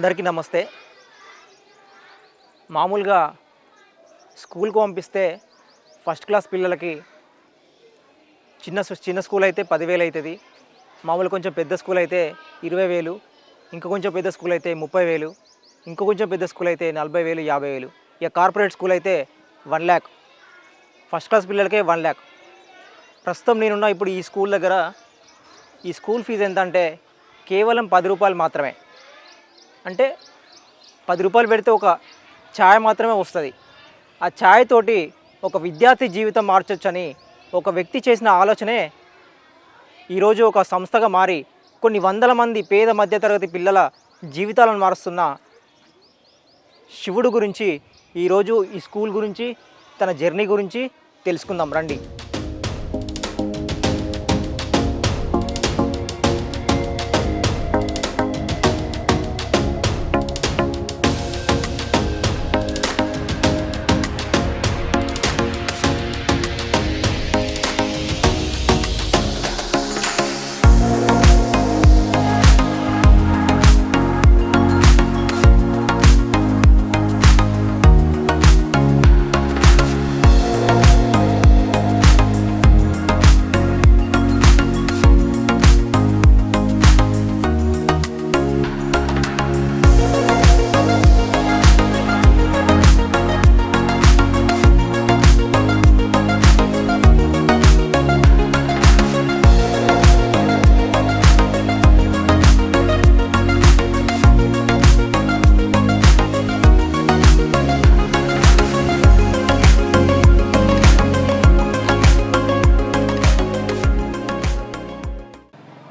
అందరికీ నమస్తే. మామూలుగా స్కూల్కి పంపిస్తే ఫస్ట్ క్లాస్ పిల్లలకి చిన్న స్కూల్ అయితే 10,000 అవుతుంది. మామూలు కొంచెం పెద్ద స్కూల్ అయితే 20,000, ఇంకా కొంచెం పెద్ద స్కూల్ అయితే 30,000, ఇంకా కొంచెం పెద్ద స్కూల్ అయితే 40,000, 50,000. ఇక కార్పొరేట్ స్కూల్ అయితే 1,00,000. ఫస్ట్ క్లాస్ పిల్లలకే 1,00,000. ప్రస్తుతం నేనున్న ఇప్పుడు ఈ స్కూల్ దగ్గర ఈ స్కూల్ ఫీజు ఎంత అంటే కేవలం 10 రూపాయలు మాత్రమే. అంటే 10 రూపాయలు పెడితే ఒక ఛాయ్ మాత్రమే వస్తుంది. ఆ ఛాయ్ తోటి ఒక విద్యార్థి జీవితం మార్చొచ్చని ఒక వ్యక్తి చేసిన ఆలోచనే ఈరోజు ఒక సంస్థగా మారి కొన్ని వందల మంది పేద మధ్యతరగతి పిల్లల జీవితాలను మారుస్తున్న శివుడు గురించి ఈరోజు ఈ స్కూల్ గురించి తన జర్నీ గురించి తెలుసుకుందాం రండి.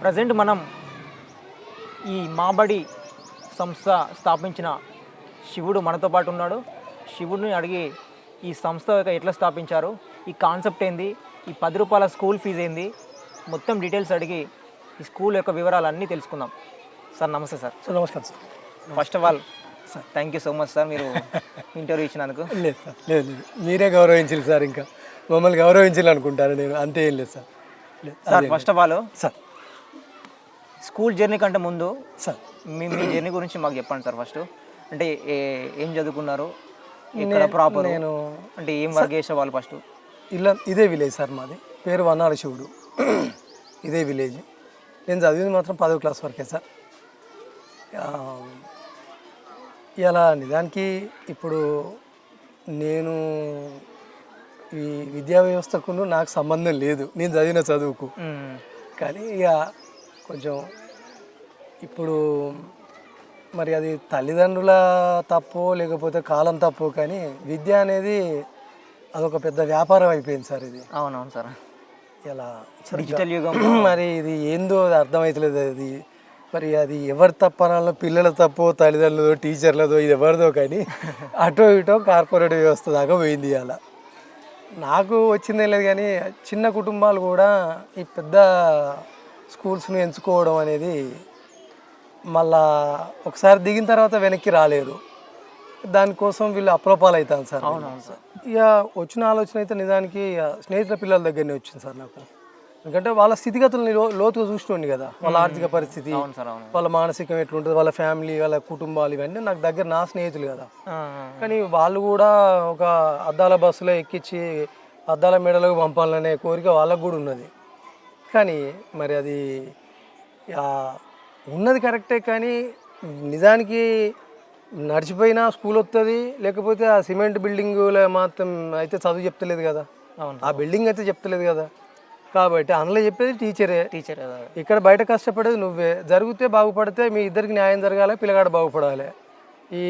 ప్రజెంట్ మనం ఈ మాబడి సంస్థ స్థాపించిన శివుడు మనతో పాటు ఉన్నాడు. శివుడిని అడిగి ఈ సంస్థ ఎట్లా స్థాపించారు, ఈ కాన్సెప్ట్ ఏంది, ఈ 10 రూపాయల స్కూల్ ఫీజు ఏంది, మొత్తం డీటెయిల్స్ అడిగి ఈ స్కూల్ యొక్క వివరాలు అన్నీ తెలుసుకుందాం. సార్ నమస్తే సార్. సార్ నమస్కారం sir. First of all sir thank you so much sir, మీరు ఇంటర్వ్యూ ఇచ్చినందుకు. లేదు సార్, లేదు లేదు, మీరే గౌరవించాలి సార్, ఇంకా మమ్మల్ని గౌరవించాలి అనుకుంటాను నేను, అంతే, ఏం లేదు sir. Sir first of all sir school journey కంటే ముందు సార్ మీ జర్నీ గురించి మాకు చెప్పండి సార్. ఫస్ట్ అంటే ఏం చదువుకున్నారు, ఇక్కడ ప్రాపర్, నేను అంటే ఏం వర్క్ చేసేవాళ్ళు ఫస్ట్? ఇదే విలేజ్ సార్, మాది పేరు వన్నాడు శివుడు, ఇదే విలేజ్. నేను చదివింది మాత్రం 10వ క్లాస్ వరకే సార్. ఇలా నిజానికి ఇప్పుడు నేను ఈ విద్యా వ్యవస్థకు నాకు సంబంధం లేదు, నేను చదివిన చదువుకు. కానీ ఇక కొంచెం ఇప్పుడు మరి అది తల్లిదండ్రుల తప్పో లేకపోతే కాలం తప్పో, కానీ విద్య అనేది అదొక పెద్ద వ్యాపారం అయిపోయింది సార్ ఇది. అవునవును సార్. ఇలా డిజిటల్ యుగం మరి ఇది ఏందో అర్థమవుతలేదు. అది మరి అది ఎవరి తప్పనాలో, పిల్లల తప్పో తల్లిదండ్రులదో టీచర్లదో, ఇది ఎవరిదో, కానీ అటో ఇటో కార్పొరేట్ వ్యవస్థ దాకా పోయింది. అలా నాకు వచ్చిందే లేదు, కానీ చిన్న కుటుంబాలు కూడా ఈ పెద్ద స్కూల్స్ని ఎంచుకోవడం అనేది మళ్ళా ఒకసారి దిగిన తర్వాత వెనక్కి రాలేరు. దానికోసం వీళ్ళు అప్రూపాలు అవుతాను సార్. అవునవును సార్. ఇక వచ్చిన ఆలోచన అయితే నిజానికి స్నేహితుల పిల్లల దగ్గరనే వచ్చింది సార్ నాకు. ఎందుకంటే వాళ్ళ స్థితిగతులని లోతుగా చూస్తుండే కదా, వాళ్ళ ఆర్థిక పరిస్థితి, వాళ్ళ మానసికం ఎట్లుంటుంది, వాళ్ళ ఫ్యామిలీ, వాళ్ళ కుటుంబాలు, ఇవన్నీ నాకు దగ్గర నా స్నేహితులు కదా. కానీ వాళ్ళు కూడా ఒక అద్దాల బస్సులో ఎక్కించి అద్దాల మెడలకు పంపాలనే కోరిక వాళ్ళకు కూడా ఉన్నది. కానీ మరి అది ఉన్నది కరెక్టే, కానీ నిజానికి నడిచిపోయినా స్కూల్ వస్తుంది, లేకపోతే ఆ సిమెంట్ బిల్డింగులో మాత్రం అయితే చదువు చెప్తలేదు కదా, ఆ బిల్డింగ్ అయితే చెప్తలేదు కదా. కాబట్టి అందులో చెప్పేది టీచరే. ఇక్కడ బయట కష్టపడేది నువ్వే. జరిగితే బాగుపడితే మీ ఇద్దరికి న్యాయం జరగాలి, పిల్లగాడు బాగుపడాలి. ఈ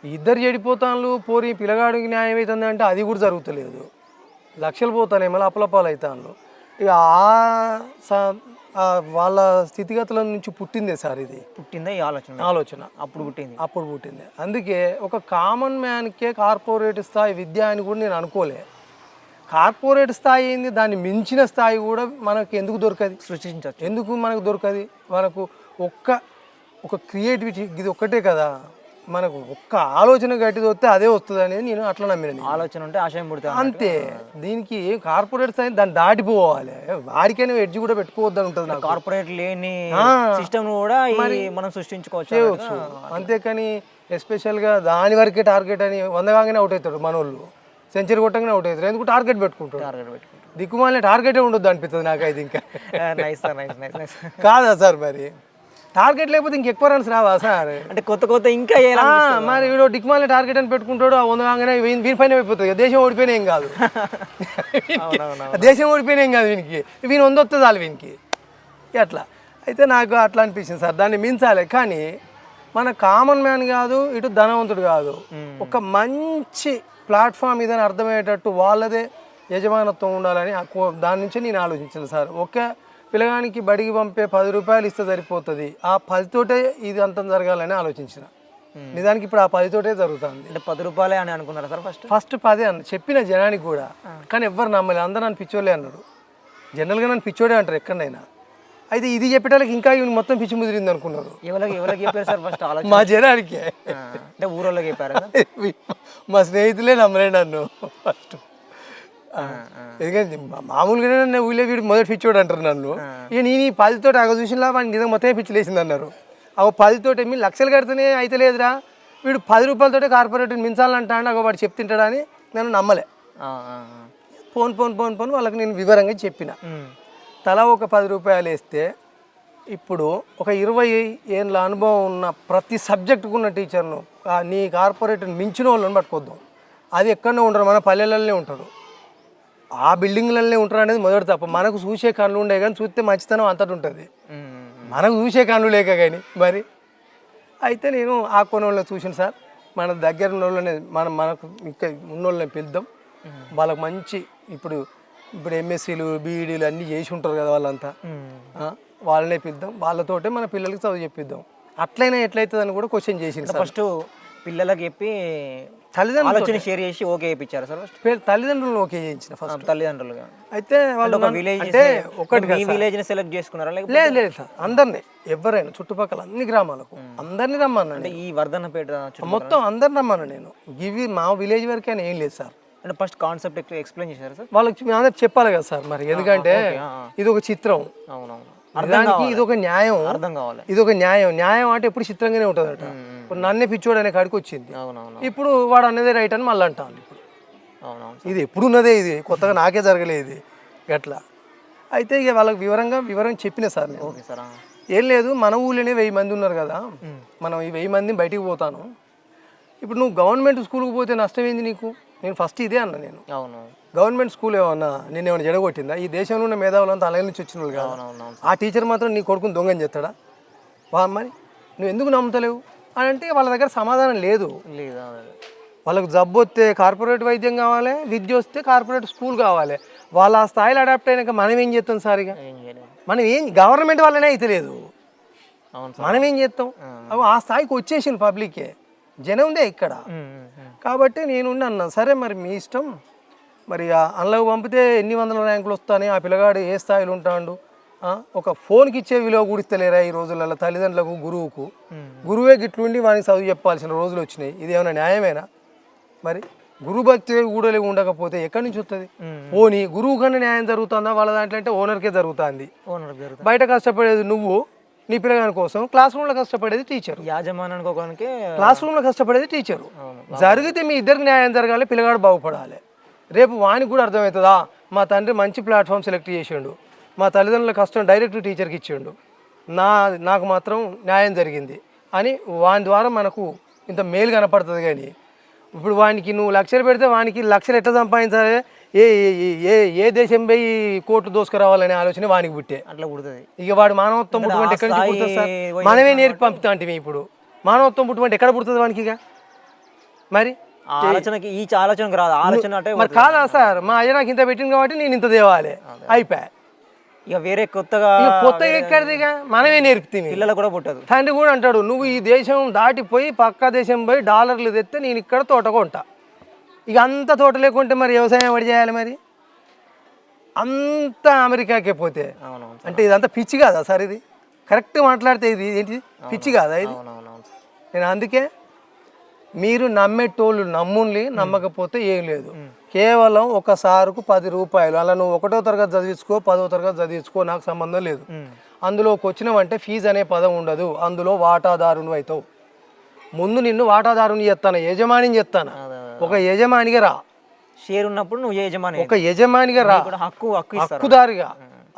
ఇద్దరు చెడిపోతాను పోరి పిల్లగాడికి న్యాయం అవుతుంది అంటే అది కూడా జరుగుతలేదు. లక్షలు పోతానే మళ్ళీ అప్పలపాలు అవుతాను. ఇక వాళ్ళ స్థితిగతుల నుంచి పుట్టిందే సార్ ఇది. పుట్టిందే ఈ ఆలోచన అప్పుడు పుట్టింది. అందుకే ఒక కామన్ మ్యాన్కే కార్పొరేట్ స్థాయి విద్య అని కూడా నేను అనుకోలే. కార్పొరేట్ స్థాయి ఏంది, దాన్ని మించిన స్థాయి కూడా మనకు ఎందుకు దొరకది, ఎందుకు మనకు దొరకది. మనకు ఒక క్రియేటివిటీ ఇది ఒక్కటే కదా. మనకు ఒక్క ఆలోచన గట్టిది వస్తే అదే వస్తుంది అనేది నేను అట్లా నమ్మిన. ఆలోచన ఉంటే ఆశయం పుడుతుంది అంతే. దీనికి కార్పొరేట్స్ అని దాన్ని దాటిపోవాలి, వాడికైనా ఎడ్జ్ కూడా పెట్టుకోవద్దని ఉంటుంది నాకు. కార్పొరేట్ లేని సిస్టమ్ కూడా మనం సృష్టించుకోవచ్చు. అంతేకాని ఎస్పెషల్గా దాని వరకే టార్గెట్ అని 100 కాగానే అవుట్ అవుతాడు మనోళ్ళు, సెంచరీ కొట్టగానే అవుట్ అవుతారు. ఎందుకు టార్గెట్ పెట్టుకుంటారు, దిక్కుమాలిన టార్గెటే ఉండొద్దు అనిపిస్తుంది నాకైతే. ఇంకా కాదా సార్, మరి టార్గెట్ లేకపోతే ఇంకెక్కువ రన్స్ రావా సార్? అంటే కొత్త కొత్త ఇంకా మరి వీడు దిక్కుమాలిన టార్గెట్ అని పెట్టుకుంటాడు, 100 కాగానే వీని పైన అయిపోతుంది. దేశం ఓడిపోయినా ఏం కాదు, దేశం ఓడిపోయినా ఏం కాదు వీనికి, వీని 100 వస్తుంది చాలు వీనికి. అట్లా అయితే నాకు అట్లా అనిపించింది సార్. దాన్ని మించాలి, కానీ మన కామన్ మ్యాన్ కాదు, ఇటు ధనవంతుడు కాదు, ఒక మంచి ప్లాట్ఫామ్ ఇదని అర్థమయ్యేటట్టు వాళ్ళదే యజమానత్వం ఉండాలని దాని నుంచి నేను ఆలోచించాను సార్. ఒక్క పిల్లగానికి బడికి పంపే 10 రూపాయలు ఇస్తే సరిపోతుంది, ఆ 10 తోటే ఇది అంతం జరగాలని ఆలోచించిన. నిజానికి ఇప్పుడు ఆ 10 తోటే జరుగుతుంది. అంటే 10 రూపాయలే అని అనుకున్నారా సార్? ఫస్ట్ 10 అన్న చెప్పిన జనానికి కూడా, కానీ ఎవ్వరు నమ్మలేదు. అందరూ నన్ను పిచ్చోళ్ళే అన్నారు. జనరల్గా నన్ను పిచ్చోడే అంటారు ఎక్కడైనా. అయితే ఇది చెప్పేటానికి ఇంకా ఇవి మొత్తం పిచ్చి ముదిరింది అనుకున్నారు. ఎవరికి చెప్పారు సార్ ఫస్ట్? మా జనానికి, అంటే ఊరోళ్ళకి చెప్పారు. మా స్నేహితులే నమ్మలే నన్ను ఫస్ట్. ఎందుకంటే మామూలుగానే నన్ను ఊళ్ళో వీడు మొదటి పిచ్చోడు అంటారు నన్ను. ఇక నేను ఈ 10 తోటి అగ చూసినా వాడిని నిజంగా మొత్తమే పిచ్చిలేసింది అన్నారు. ఆ 10 తోటి మీ లక్షలు కడితేనే అయితే లేదురా, వీడు 10 రూపాయలతోటే కార్పొరేట్ మించాలంటాడు, అగో వాడు చెప్తుంటాడని నన్ను నమ్మలే. పోను వాళ్ళకి నేను వివరంగా చెప్పిన. తలా ఒక 10 రూపాయలు వేస్తే ఇప్పుడు ఒక 20 ఏళ్ళ అనుభవం ఉన్న ప్రతి సబ్జెక్టుకు ఉన్న టీచర్ను నీ కార్పొరేట్ మించిన వాళ్ళని పట్టుకొద్దాం. అది ఎక్కడనే ఉంటారు, మన పల్లెలలోనే ఉంటారు, ఆ బిల్డింగ్లలోనే ఉంటారు అనేది మొదటి తప్ప. మనకు చూసే కళ్ళు ఉండే కానీ చూస్తే మంచితనం అంతటి ఉంటుంది, మనకు చూసే కళ్ళు లేక కానీ. మరి అయితే నేను ఆ కొనోళ్ళని చూసాను సార్. మన దగ్గర ఉన్న వాళ్ళని మనకు ఇంకా ఉన్నోళ్ళని పిలుద్దాం, వాళ్ళకి మంచి ఇప్పుడు ఎంఎస్సీలు బీఈడీలు అన్నీ చేసి ఉంటారు కదా వాళ్ళంతా, వాళ్ళనే పిలుద్దాం, వాళ్ళతోటే మన పిల్లలకి చదువు చెప్పిద్దాం. అట్లయినా ఎట్లయితుంది అని కూడా క్వశ్చన్ చేసింది సార్. ఫస్ట్ పిల్లలకి చెప్పి తల్లిదండ్రులు షేర్ చేసి ఓకే చేయించారు సార్? ఫస్ట్ తల్లిదండ్రులను ఓకే చేయించిన ఫస్ట్ తల్లిదండ్రులుగా. అయితే వాళ్ళు అంటే ఒకటి విలేజ్ సెలెక్ట్ చేసుకున్నారా? లేదు సార్, అందరినీ, ఎవరైనా చుట్టుపక్కల అన్ని గ్రామాలకు అందరినీ రమ్మన్నా. ఈ వర్ధన్నపేట మొత్తం అందరిని రమ్మన్నా నేను. ఇవి మా విలేజ్ వరకే అని ఏం లేదు సార్. అంటే ఫస్ట్ కాన్సెప్ట్ ఎక్స్ప్లెయిన్ చేశారు సార్? వాళ్ళకి అందరికి చెప్పాలి కదా సార్. మరి ఎందుకంటే ఇది ఒక చిత్రం, దానికి ఇది ఒక న్యాయం, అర్థం కావాలి. ఇది ఒక న్యాయం అంటే ఎప్పుడు చిత్రంగానే ఉంటుంది అట. ఇప్పుడు నన్నే పిచ్చోడు అనే కాడికి వచ్చింది, ఇప్పుడు వాడు అన్నదే రైట్ అని మళ్ళీ అంటాను. ఇప్పుడు ఇది ఎప్పుడు ఉన్నదే, ఇది కొత్తగా నాకే జరగలేదు ఎట్లా. అయితే ఇక వాళ్ళకి వివరంగా చెప్పిన సార్ నేను. ఏం లేదు, మన ఊళ్ళోనే 1000 మంది ఉన్నారు కదా, మనం ఈ 1000 మందిని బయటికి పోతాను. ఇప్పుడు నువ్వు గవర్నమెంట్ స్కూల్కి పోతే నష్టం ఏంది నీకు? నేను ఫస్ట్ ఇదే అన్నా. నేను గవర్నమెంట్ స్కూల్ ఏమన్నా నేను ఏమైనా జడగొట్టిందా? ఈ దేశంలో ఉన్న మేధావులంతా అలాగే నుంచి వచ్చిన వాళ్ళు కాదు. ఆ టీచర్ మాత్రం నీ కొడుకుని దొంగని చేస్తాడా? మరి నువ్వు ఎందుకు నమ్ముతలేవు అని అంటే వాళ్ళ దగ్గర సమాధానం లేదు. వాళ్ళకు జబ్బు వస్తే కార్పొరేట్ వైద్యం కావాలి, విద్య వస్తే కార్పొరేట్ స్కూల్ కావాలి. వాళ్ళు ఆ స్థాయిలో అడాప్ట్ అయినాక మనం ఏం చేస్తాం సార్? ఇక మనం ఏం గవర్నమెంట్ వల్లనే అయితే లేదు, మనం ఏం చేస్తాం? ఆ స్థాయికి వచ్చేసింది పబ్లికే, జనం ఉందే ఇక్కడ. కాబట్టి నేను అన్నా సరే మరి మీ ఇష్టం, మరి అందులోకి పంపితే ఎన్ని 100 ర్యాంకులు వస్తాయని, ఆ పిల్లగాడు ఏ స్థాయిలో ఉంటాడు, ఒక ఫోన్కి ఇచ్చే విలువ కూడిస్తలేరా ఈ రోజులలో తల్లిదండ్రులకు, గురువే గిట్లుండి వానికి చదువు చెప్పాల్సిన రోజులు వచ్చినాయి. ఇది ఏమైనా న్యాయమేనా? మరి గురు భక్తి కూడా ఉండకపోతే ఎక్కడి నుంచి వస్తుంది? పోనీ గురువు కన్నా న్యాయం జరుగుతుందా వాళ్ళ దాంట్లో అంటే ఓనర్కే జరుగుతుంది. బయట కష్టపడేది నువ్వు నీ పిల్లగాని కోసం, క్లాస్ రూమ్లో కష్టపడేది టీచర్, యాజమాన్యానికి క్లాస్ రూమ్లో కష్టపడేది టీచరు. జరిగితే మీ ఇద్దరికి న్యాయం జరగాలి, పిల్లగాడు బాగుపడాలి. రేపు వానికి కూడా అర్థమవుతుందా, మా తండ్రి మంచి ప్లాట్ఫామ్ సెలెక్ట్ చేసిండు, మా తల్లిదండ్రుల కష్టం డైరెక్ట్ టీచర్కి ఇచ్చిండు, నాకు మాత్రం న్యాయం జరిగింది అని వాని ద్వారా మనకు ఇంత మేలు కనపడుతుంది. కానీ ఇప్పుడు వానికి నువ్వు లక్షలు పెడితే వానికి లక్షలు ఎట్లా సంపాదించాలి, ఏ దేశం పోయి కోట్లు దోసుకురావాలనే ఆలోచన వానికి పుట్టే అట్లా పుడుతుంది. ఇక వాడు మానవత్వం పుట్టుకుంటే ఎక్కడి నుంచి పుడుతుంది సార్? మనమే నేర్పి పంపుతా అంటే ఇప్పుడు మానవత్వం పుట్టుకుంటే ఎక్కడ పుడుతుంది వానికి? ఇక మరి ఆలోచనకి ఈ ఆలోచనకు రాదు, ఆలోచన అంటే మరి కాదా సార్? మా అయ్య నాకు ఇంత పెట్టింది కాబట్టి నేను ఇంత తేవాలి, అయిపోయా. ఇక వేరే కొత్తగా ఎక్కడిది? ఇక మనమే నేర్పుతుంది, పిల్లలు కూడా పుట్టదు. తండ్రి కూడా అంటాడు, నువ్వు ఈ దేశం దాటిపోయి పక్క దేశం పోయి డాలర్లు తెస్తే నేను ఇక్కడ తోట కొంటా. ఇక అంత తోట లేకుంటే మరి వ్యవసాయం ఎవరు చేయాలి? మరి అంత అమెరికాకే పోతే అంటే ఇదంతా పిచ్చి కాదా సార్? ఇది కరెక్ట్ మాట్లాడితే ఇది ఏంటి పిచ్చి కాదా ఇది? నేను అందుకే మీరు నమ్మేటోళ్ళు నమ్ముండి, నమ్మకపోతే ఏం లేదు. కేవలం ఒక సారుకు 10 రూపాయలు. అలా నువ్వు 1వ తరగతి చదివించుకో, 10వ తరగతి చదివించుకో, నాకు సంబంధం లేదు. అందులోకి వచ్చినావంటే ఫీజు అనే పదం ఉండదు. అందులో వాటాదారుని అవుతావు. ముందు నిన్ను వాటాదారుని చేస్తాను, యజమానిని చేస్తాను. ఒక యజమానిగా రా. షేర్ ఉన్నప్పుడు నువ్వు యజమాని, ఒక యజమానిగా రా, హక్కుదారిగా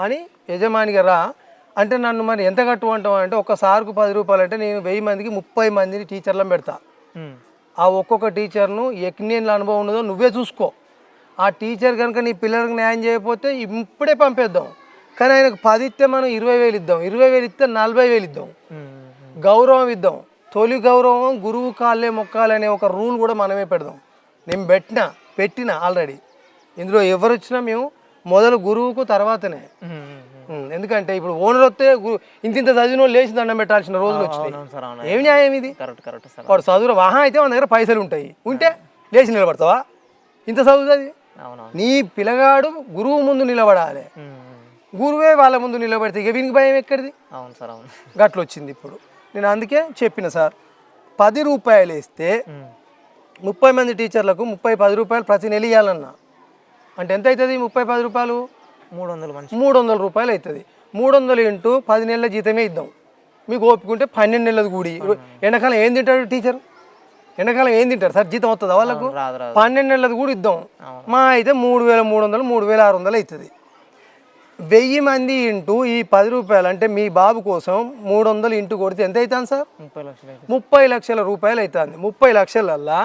అని యజమానిగా రా. అంటే నన్ను మరి ఎంత కట్టుకుంటావు అంటే, ఒక సార్కు 10 రూపాయలు అంటే నేను 1000 మందికి 30 మందిని టీచర్లను పెడతా. ఆ ఒక్కొక్క టీచర్ను ఎన్నేళ్ళ అనుభవం ఉన్నదో నువ్వే చూసుకో. ఆ టీచర్ కనుక నీ పిల్లలకు న్యాయం చేయకపోతే ఇప్పుడే పంపేద్దాం. కానీ ఆయనకు 10 ఇస్తే మనం 20,000 ఇద్దాం, 20,000 ఇస్తే 40,000 ఇద్దాం. గౌరవం ఇద్దాం. తొలి గౌరవం గురువు కాళ్ళే మొక్కాలనే ఒక రూల్ కూడా మనమే పెడదాం. నేను పెట్టిన ఆల్రెడీ. ఇందులో ఎవరు వచ్చినా మేము మొదలు గురువుకు తర్వాతనే. ఎందుకంటే ఇప్పుడు ఓనర్ వస్తే ఇంత చదివిన లేచి దండం పెట్టాల్సిన రోజులు వచ్చినాయి. ఏమి న్యాయం ఇది? వాడు చదువు వాహనం అయితే మన దగ్గర పైసలు ఉంటాయి, ఉంటే లేచి నిలబడతావా? ఇంత చదువుతుంది. నీ పిల్లగాడు గురువు ముందు నిలబడాలి, గురువే వాళ్ళ ముందు నిలబడితే ఇక వీనికి భయం ఎక్కడిది? గట్ల వచ్చింది ఇప్పుడు. నేను అందుకే చెప్పిన సార్, 10 రూపాయలు వేస్తే 30 మంది టీచర్లకు 10 రూపాయలు ప్రతి నెల ఇవ్వాలన్నా. అంటే ఎంత అవుతుంది? 10 రూపాయలు 300 రూపాయలు అవుతుంది. 300 ఇంటూ 10 నెలల జీతమే ఇద్దాం. మీకు ఓపుకుంటే 12 నెలలు కూడి. ఎండాకాలం ఏం తింటాడు టీచర్? ఎండాకాలం ఏం తింటారు సార్? జీతం వస్తుందా వాళ్ళకు? 12 నెలలది కూడా ఇద్దాం. మా అయితే 3,300 3,600 అవుతుంది. 1000 మంది ఇంటూ ఈ 10 రూపాయలు అంటే మీ బాబు కోసం 300 ఇంటూ కొడితే ఎంత అవుతుంది సార్? 30 లక్షల రూపాయలు అవుతుంది. 30 లక్షలల్లా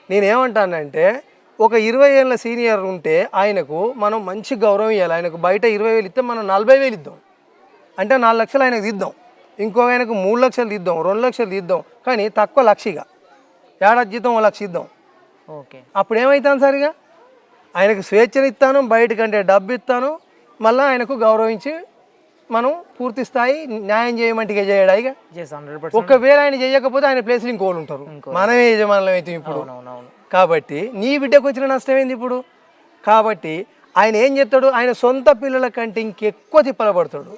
నేనేమంటానంటే, ఒక 20 ఏళ్ళ సీనియర్ ఉంటే ఆయనకు మనం మంచి గౌరవం ఇవ్వాలి. ఆయనకు బయట 20,000 ఇస్తే మనం 40,000 ఇద్దాం. అంటే 4 లక్షలు ఆయనకు ఇద్దాం. ఇంకో ఆయనకు 3 లక్షలు ఇద్దాం, 2 లక్షలు ఇద్దాం. కానీ తక్కువ లక్షగా ఏడాది జీతం 1 లక్ష ఇద్దాం. ఓకే, అప్పుడు ఏమవుతాను సరిగా? ఆయనకు స్వేచ్ఛను ఇస్తాను, బయటకంటే డబ్బు ఇస్తాను, మళ్ళీ ఆయనకు గౌరవించి మనం పూర్తి స్థాయి న్యాయం చేయమంటే చేయడాయిగా. ఒకవేళ ఆయన చేయకపోతే ఆయన ప్లేస్లో ఇంకోళ్ళు ఉంటారు, మనమే యజమానులం అయితే ఇప్పుడు. కాబట్టి నీ బిడ్డకు వచ్చిన నష్టం ఏంది ఇప్పుడు? కాబట్టి ఆయన ఏం చెప్తాడు? ఆయన సొంత పిల్లల కంటే ఇంకెక్కువ తిప్పలపడతాడు.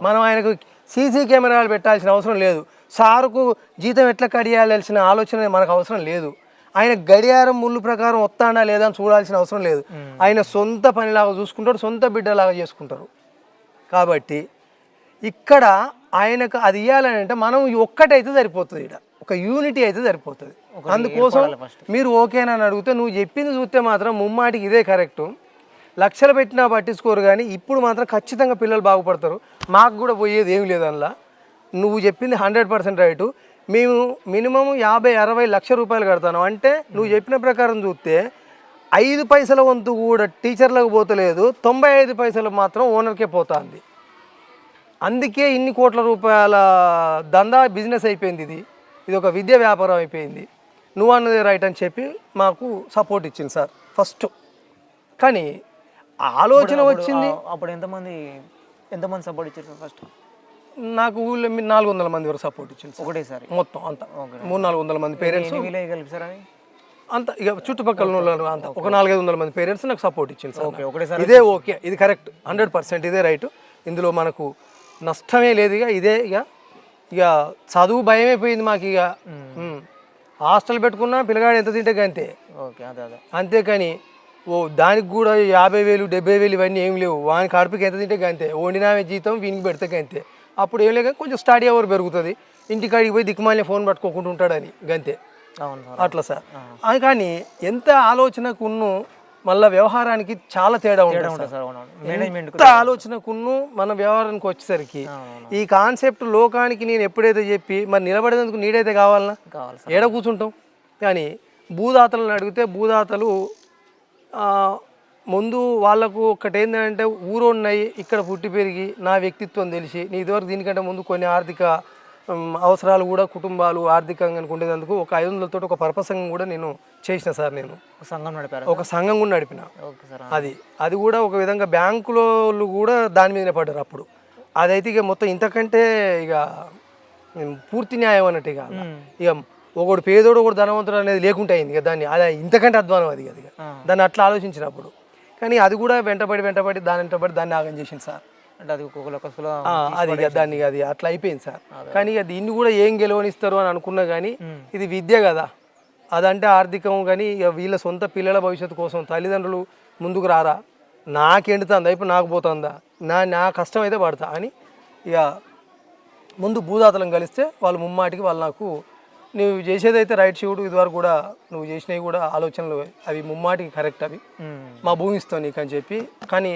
మనం ఆయనకు సీసీ కెమెరాలు పెట్టాల్సిన అవసరం లేదు. సారుకు జీతం ఎట్లా కడియాల్సిన ఆలోచన మనకు అవసరం లేదు. ఆయన గడియారం ముళ్ళు ప్రకారం వస్తాడా లేదా అని చూడాల్సిన అవసరం లేదు. ఆయన సొంత పనిలాగా చూసుకుంటాడు, సొంత బిడ్డలాగా చేసుకుంటారు. కాబట్టి ఇక్కడ ఆయనకు అది ఇవ్వాలని అంటే మనం ఒక్కటైతే సరిపోతుంది. ఇక్కడ ఒక యూనిటీ అయితే సరిపోతుంది. అందుకోసం మీరు ఓకేనని అడిగితే, నువ్వు చెప్పింది చూస్తే మాత్రం ముమ్మాటికి ఇదే కరెక్టు. లక్షలు పెట్టినా పట్టించుకోరు, కానీ ఇప్పుడు మాత్రం ఖచ్చితంగా పిల్లలు బాగుపడతారు. మాకు కూడా పోయేది ఏమి లేదు అందులో. నువ్వు చెప్పింది 100% రైటు. మేము మినిమం 50-60 లక్షల రూపాయలు కడతాను. అంటే నువ్వు చెప్పిన ప్రకారం చూస్తే 5 పైసల వంతు కూడా టీచర్లకు పోతలేదు, 95 పైసలు మాత్రం ఓనర్కే పోతుంది. అందుకే ఇన్ని కోట్ల రూపాయల దందా బిజినెస్ అయిపోయింది. ఇది ఒక విద్యా వ్యాపారం అయిపోయింది. నువ్వు అన్నది రైట్ అని చెప్పి మాకు సపోర్ట్ ఇచ్చింది సార్ ఫస్ట్. కానీ ఆలోచన వచ్చింది. అప్పుడు ఎంతమంది సపోర్ట్ ఇచ్చారు సార్? ఫస్ట్ నాకు ఊళ్ళో 400 మంది వరకు సపోర్ట్ ఇచ్చింది ఒకటేసారి మొత్తం అంతా. 300-400 మంది పేరెంట్స్ అంతా, ఇక చుట్టుపక్కల వాళ్ళు అంతా ఒక 400-500 మంది పేరెంట్స్ నాకు సపోర్ట్ ఇచ్చింది సార్. ఇదే ఓకే, ఇది కరెక్ట్, 100% ఇదే రైట్. ఇందులో మనకు నష్టమే లేదు. ఇక చదువు భయమైపోయింది మాకు. ఇక హాస్టల్ పెట్టుకున్నా పిల్లగాడు ఎంత తింటే అంతే. అంతేకాని దానికి కూడా 50,000 70,000 ఇవన్నీ ఏం లేవు. వాని కడుపుకి ఎంత తింటే అంతే. వండినామే జీతం వీనికి పెడితే అంతే. అప్పుడు ఏం లేక కొంచెం స్టడీ అవర్ పెరుగుతుంది. ఇంటికాడికి పోయి దిక్కుమాలిన ఫోన్ పట్టుకోకుండా ఉంటాడని గంతే. అట్లా సార్. కానీ ఎంత ఆలోచనకున్ను మళ్ళీ వ్యవహారానికి చాలా తేడా ఉంటుంది. ఎంత ఆలోచనకున్ను మన వ్యవహారానికి వచ్చేసరికి ఈ కాన్సెప్ట్ లోకానికి నేను ఎప్పుడైతే చెప్పి మరి నిలబడేందుకు నీడైతే కావాలన్నా ఏడ కూర్చుంటాం. కానీ భూదాతలను అడిగితే భూదాతలు ముందు వాళ్ళకు ఒకటి ఏంటంటే, ఊరున్నాయి ఇక్కడ పుట్టి పెరిగి నా వ్యక్తిత్వం తెలిసి, నీ ఇదివరకు దీనికంటే ముందు కొన్ని ఆర్థిక అవసరాలు కూడా కుటుంబాలు ఆర్థికంగా ఉండేందుకు ఒక 500 ఒక పరపసంగం కూడా నేను చేసిన సార్. నేను ఒక సంఘం కూడా నడిపిన. అది కూడా ఒక విధంగా బ్యాంకులో కూడా దాని మీదనే పడ్డారు అప్పుడు. అదైతే ఇక మొత్తం ఇంతకంటే ఇక పూర్తి న్యాయం అన్నట్టు. ఇక ఒకడు పేదోడు ఒకడు ధనవంతుడు అనేది లేకుండా అయింది. ఇక దాన్ని అది ఇంతకంటే అధ్వానం అది. దాన్ని అట్లా ఆలోచించినప్పుడు. కానీ అది కూడా వెంటబడి దాన్ని ఆగం చేసింది సార్. అది అట్లా అయిపోయింది సార్. కానీ ఇక దీన్ని కూడా ఏం గెలవనిస్తారు అని అనుకున్నా. కానీ ఇది విద్య కదా, అదంటే ఆర్థికం కానీ ఇక వీళ్ళ సొంత పిల్లల భవిష్యత్తు కోసం తల్లిదండ్రులు ముందుకు రారా, నాకెండుతుందా ఇప్పుడు నాకు పోతుందా, నా కష్టం అయితే పడతా అని ఇక ముందు భూదాతలను కలిస్తే వాళ్ళు ముమ్మాటికి వాళ్ళు నాకు నువ్వు చేసేదైతే రైట్ శివుడు, ఇదివరకు కూడా నువ్వు చేసినవి కూడా ఆలోచనలు అవి ముమ్మాటికి కరెక్ట్, అవి మా భూమి ఇస్తావు నీకు అని చెప్పి. కానీ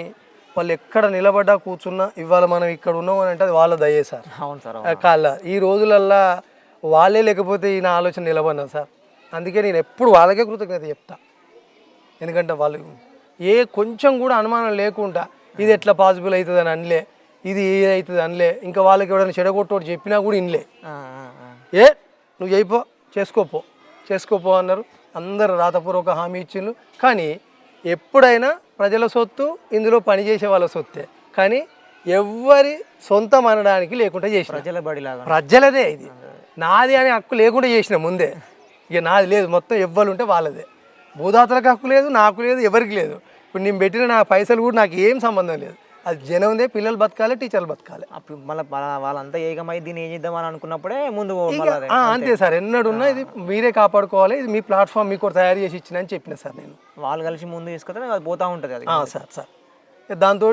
వాళ్ళు ఎక్కడ నిలబడ్డా కూర్చున్నా ఇవాళ మనం ఇక్కడ ఉన్నాం అని అంటే అది వాళ్ళ దయే సార్. అవును సార్. కాళ్ళ ఈ రోజులల్లా వాళ్ళే లేకపోతే ఈ నా ఆలోచన నిలబడినా సార్. అందుకే నేను ఎప్పుడు వాళ్ళకే కృతజ్ఞత చెప్తా. ఎందుకంటే వాళ్ళు ఏ కొంచెం కూడా అనుమానం లేకుండా ఇది ఎట్లా పాసిబుల్ అవుతుంది అని అనలే, ఇది ఏ అవుతుంది అనలే. ఇంకా వాళ్ళకి ఎవరైనా చెడగొట్టోడు చెప్పినా కూడా ఇనలే, ఏ నువ్వు చేసుకోపో అన్నారు. అందరు రాతపూర్వక హామీ ఇచ్చిండ్రు. కానీ ఎప్పుడైనా ప్రజల సొత్తు ఇందులో పనిచేసే వాళ్ళ సొత్తే, కానీ ఎవ్వరి సొంతం అనడానికి లేకుండా చేసిన ప్రజలదే. ఇది నాది అనే హక్కు లేకుండా చేసిన ముందే. ఇక నాది లేదు, మొత్తం ఎవ్వరు ఉంటే వాళ్ళదే. భూదాతలకు హక్కు లేదు, నాకు లేదు, ఎవరికి లేదు. ఇప్పుడు నేను పెట్టిన నా పైసలు కూడా నాకు ఏం సంబంధం లేదు. అది జనందే, పిల్లలు బతకాలి, టీచర్లు బతకాలి. అప్పుడు మళ్ళీ వాళ్ళంతా ఏకమై దీన్ని ఏం చేద్దామని అనుకున్నప్పుడే ముందు అంతే సార్. ఎన్నడున్నా ఇది మీరే కాపాడుకోవాలి, ఇది మీ ప్లాట్ఫామ్ మీకు తయారు చేసి ఇచ్చిన అని చెప్పిన సార్ నేను. వాళ్ళు కలిసి ముందు తీసుకొస్తే అది పోతూ ఉంటుంది అది. సార్ దాంతో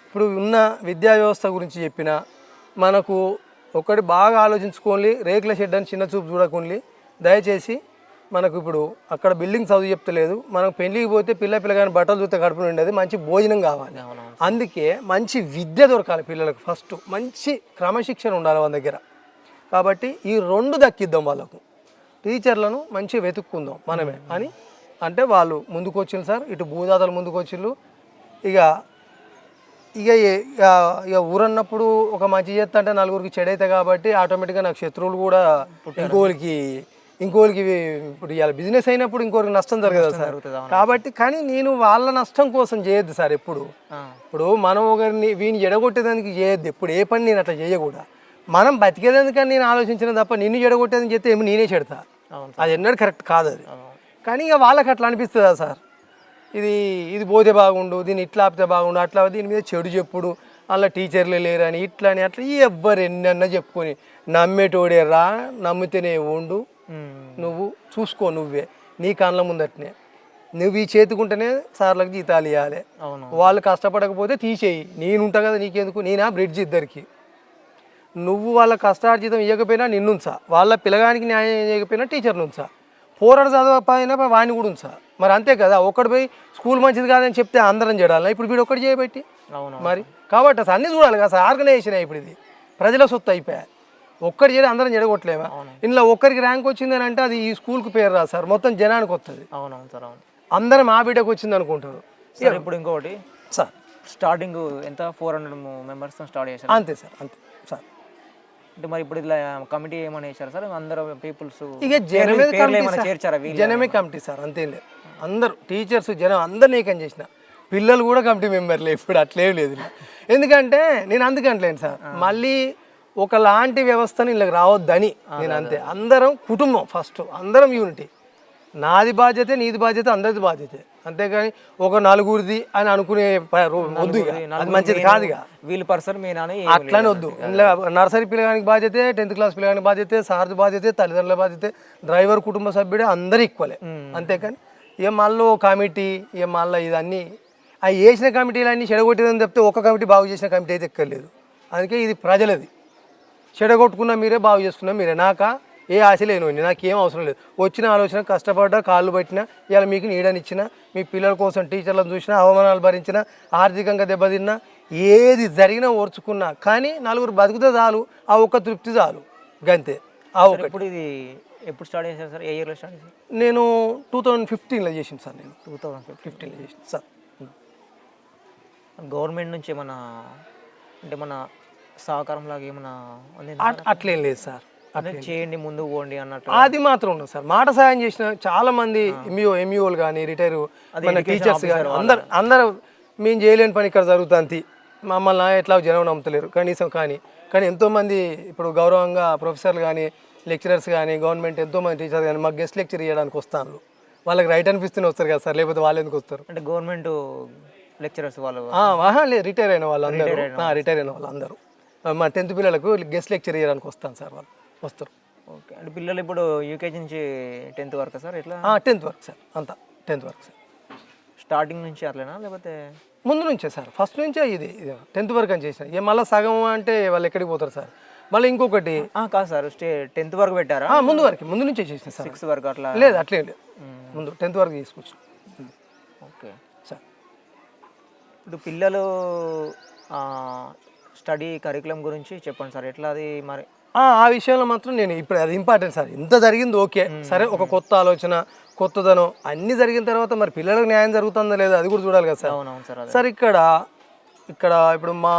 ఇప్పుడు ఉన్న విద్యా వ్యవస్థ గురించి చెప్పిన మనకు ఒకటి బాగా ఆలోచించుకోండి. రేకుల షెడ్ అని చిన్న చూపు చూడకండి దయచేసి. మనకు ఇప్పుడు అక్కడ బిల్డింగ్ చదువు చెప్తలేదు, మనం పెళ్ళికి పోతే పిల్లగాని బట్టలు చూస్తే కడుపు ఉండేది, మంచి భోజనం కావాలి. అందుకే మంచి విద్య దొరకాలి పిల్లలకు. ఫస్ట్ మంచి క్రమశిక్షణ ఉండాలి వాళ్ళ దగ్గర. కాబట్టి ఈ రెండు దక్కిద్దాం వాళ్ళకు. టీచర్లను మంచిగా వెతుక్కుందాం మనమే అని అంటే వాళ్ళు ముందుకు వచ్చింది సార్. ఇటు భూదాతలు ముందుకు వచ్చిండ్రు. ఇక ఇక ఇక ఊరన్నప్పుడు ఒక మంచి చేస్తా అంటే నలుగురికి చెడైతే కాబట్టి ఆటోమేటిక్గా నాకు శత్రువులు కూడా ఇంకోరికి ఇప్పుడు ఇవాళ బిజినెస్ అయినప్పుడు ఇంకోరికి నష్టం జరగదు సార్. కాబట్టి కానీ నేను వాళ్ళ నష్టం కోసం చేయొద్దు సార్ ఎప్పుడు. ఇప్పుడు మనం ఒకరిని వీని ఎడగొట్టేదానికి చేయొద్దు ఎప్పుడు. ఏ పని నేను అట్లా చేయకూడదు. మనం బతికేదానికని నేను ఆలోచించిన తప్ప నిన్ను ఎడగొట్టేదని చెప్తే ఏమి నేనే చెడతా, అది ఎన్నడూ కరెక్ట్ కాదు అది. కానీ ఇక వాళ్ళకి అట్లా అనిపిస్తుందా సార్, ఇది పోతే బాగుండు, దీన్ని ఇట్లా ఆపితే బాగుండు, అట్లా దీని మీద చెడు చెప్పుడు, అలా టీచర్లే లేరని ఇట్లా అని అట్లా ఎవ్వరు ఎన్నన్నా చెప్పుకొని నమ్మేటోడే రా, నమ్మితేనే ఉండు, నువ్వు చూసుకో, నువ్వే నీ కళ్ళ ముందటనే నువ్వు ఈ చేతుకుంటేనే సార్లకు జీతాలు ఇవ్వాలి. వాళ్ళు కష్టపడకపోతే తీసేయి, నేనుంటా కదా నీకెందుకు, నేనా బ్రిడ్జ్ ఇద్దరికి. నువ్వు వాళ్ళ కష్టార్జితం ఇవ్వకపోయినా నిన్నుంచా, వాళ్ళ పిల్లగానికి న్యాయం చేయకపోయినా టీచర్ని ఉంచా, పోరాడు చదవకపోయినా వాడిని కూడా ఉంచా. మరి అంతే కదా. ఒక్కడి పోయి స్కూల్ మంచిది కాదని చెప్తే అందరం చేయాలి. ఇప్పుడు వీడు ఒక్కటి చేయబట్టి మరి కాబట్టి అసలు అన్నీ చూడాలి కదా సార్. ఆర్గనైజేషన్ ఇప్పుడు ఇది ప్రజల సొత్తు అయిపోయా. ఒక్కటి చేయడం అందరం జడగొట్టలేమా. ఇంట్లో ఒక్కరికి ర్యాంక్ వచ్చిందని అంటే అది ఈ స్కూల్కి పేరు రాదు సార్, మొత్తం జనానికి వస్తుంది. అందరం మా బిడ్డకు వచ్చింది అనుకుంటారు. ఇప్పుడు ఇంకొకటి సార్, స్టార్టింగ్ ఎంత 400 మెంబర్స్తో స్టార్ట్ చేశారు అంతే సార్. అంతే సార్. అంటే మరి ఇప్పుడు ఇట్లా కమిటీ ఏమైనా చేశారు సార్? అందరూ పీపుల్స్ ఇక జనమే కమిటీ సార్, అంతేం లేదు. అందరూ టీచర్స్ జనం అందరినీ ఏకం చేసిన, పిల్లలు కూడా కమిటీ మెంబర్లే. ఇప్పుడు అట్లేం లేదు. ఎందుకంటే నేను అందుకంటలేను సార్, మళ్ళీ ఒకలాంటి వ్యవస్థను ఇళ్ళకి రావద్దని నేను అంతే. అందరం కుటుంబం ఫస్ట్, అందరం యూనిటీ. నాది బాధ్యతే, నీది బాధ్యత, అందరిది బాధ్యతే. అంతేగాని ఒక నలుగురిది అని అనుకునే వద్దు, అది మంచిది కాదుగా. వీళ్ళు పర్సన్ అట్లానే వద్దు. నర్సరీ పిల్లగానికి బాధ్యతే, 10th క్లాస్ పిల్లగానికి బాధ్యతే, సారథి బాధ్యతే, తల్లిదండ్రుల బాధ్యతే, డ్రైవర్ కుటుంబ సభ్యుడే, అందరూ ఈక్వలే. అంతేకాని ఇక మళ్ళీ కమిటీ, ఇక మళ్ళీ ఇదన్నీ అవి వేసిన కమిటీలు అన్నీ చెడగొట్టేదని చెప్తే ఒక్క కమిటీ బాగు చేసిన కమిటీ అయితే ఎక్కర్లేదు. అందుకే ఇది ప్రజలది. చెడగొట్టుకున్నా మీరే, బాగు చేసుకున్నా మీరే. ఏ ఆశ లేనివ్వండి, నాకేం అవసరం లేదు. వచ్చిన ఆలోచన కష్టపడ్డా, కాళ్ళు పట్టినా, ఇలా మీకు నీడనిచ్చిన, మీ పిల్లల కోసం టీచర్లను చూసినా, అవమానాలు భరించినా, ఆర్థికంగా దెబ్బతిన్నా, ఏది జరిగినా ఓర్చుకున్నా, కానీ నలుగురు బతుకుతే చాలు, ఆ ఒక్క తృప్తి చాలు, గంతే. ఇప్పుడు ఇది ఎప్పుడు స్టార్ట్ చేశారు సార్? ఏ ఇయర్లో స్టార్ట్ చేశారు? నేను 2015లో చేసింది సార్. నేను 2015లో చేసింది సార్. గవర్నమెంట్ నుంచి ఏమన్నా అంటే మన సహకారం లాగా ఏమన్నా అట్లేం లేదు సార్. చేయండి, ముందుకు పోండి అన్నట్టు అది మాత్రం ఉండదు సార్. మాట సాయం చేసిన చాలా మంది ఎంఈఓలు కానీ, రిటైర్ టీచర్స్ కానీ అందరూ మేము చేయలేని పని ఇక్కడ జరుగుతుంది, మమ్మల్ని ఎట్లా జనం నమ్ముతలేరు కనీసం. కానీ ఎంతోమంది ఇప్పుడు గౌరవంగా ప్రొఫెసర్లు కానీ, లెక్చరర్స్ కానీ, గవర్నమెంట్ ఎంతోమంది టీచర్స్ కానీ మాకు గెస్ట్ లెక్చర్ చేయడానికి వస్తాను. వాళ్ళకి రైట్ అనిపిస్తూనే వస్తారు కదా సార్, లేకపోతే వాళ్ళు ఎందుకు వస్తారు? అంటే గవర్నమెంట్ లెక్చరర్స్ వాళ్ళు లేదు, రిటైర్ అయిన వాళ్ళందరూ మా 10th పిల్లలకు గెస్ట్ లెక్చర్ చేయడానికి వస్తాను సార్. వాళ్ళు వస్తారు. ఓకే. అంటే పిల్లలు ఇప్పుడు యూకేజీ నుంచి 10th వరకా సార్ ఎట్లా? 10th వరకు సార్, అంతా 10th వరకు సార్. స్టార్టింగ్ నుంచి అట్లేనా లేకపోతే? ముందు నుంచే సార్, ఫస్ట్ నుంచే ఇది 10th వరకు అని చేసిన. మళ్ళీ సగం అంటే వాళ్ళు ఎక్కడికి పోతారు సార్. మళ్ళీ ఇంకొకటి కాదు సార్, 10th వరకు పెట్టారా? ముందు నుంచే చేసిన సార్. 6 వరకు అట్లా లేదు, అట్లే లేదు, ముందు 10th వరకు తీసుకొచ్చిన. ఓకే సార్ ఇప్పుడు పిల్లలు స్టడీ కరికులం గురించి చెప్పండి సార్, ఎట్లా అది మరి? ఆ విషయంలో మాత్రం నేను ఇప్పుడు అది ఇంపార్టెంట్ సార్. ఇంత జరిగింది ఓకే సరే, ఒక కొత్త ఆలోచన, కొత్తదనం అన్నీ జరిగిన తర్వాత మరి పిల్లలకు న్యాయం జరుగుతుందో లేదో అది కూడా చూడాలి కదా సార్. అవునవును సార్. సార్ ఇక్కడ ఇప్పుడు మా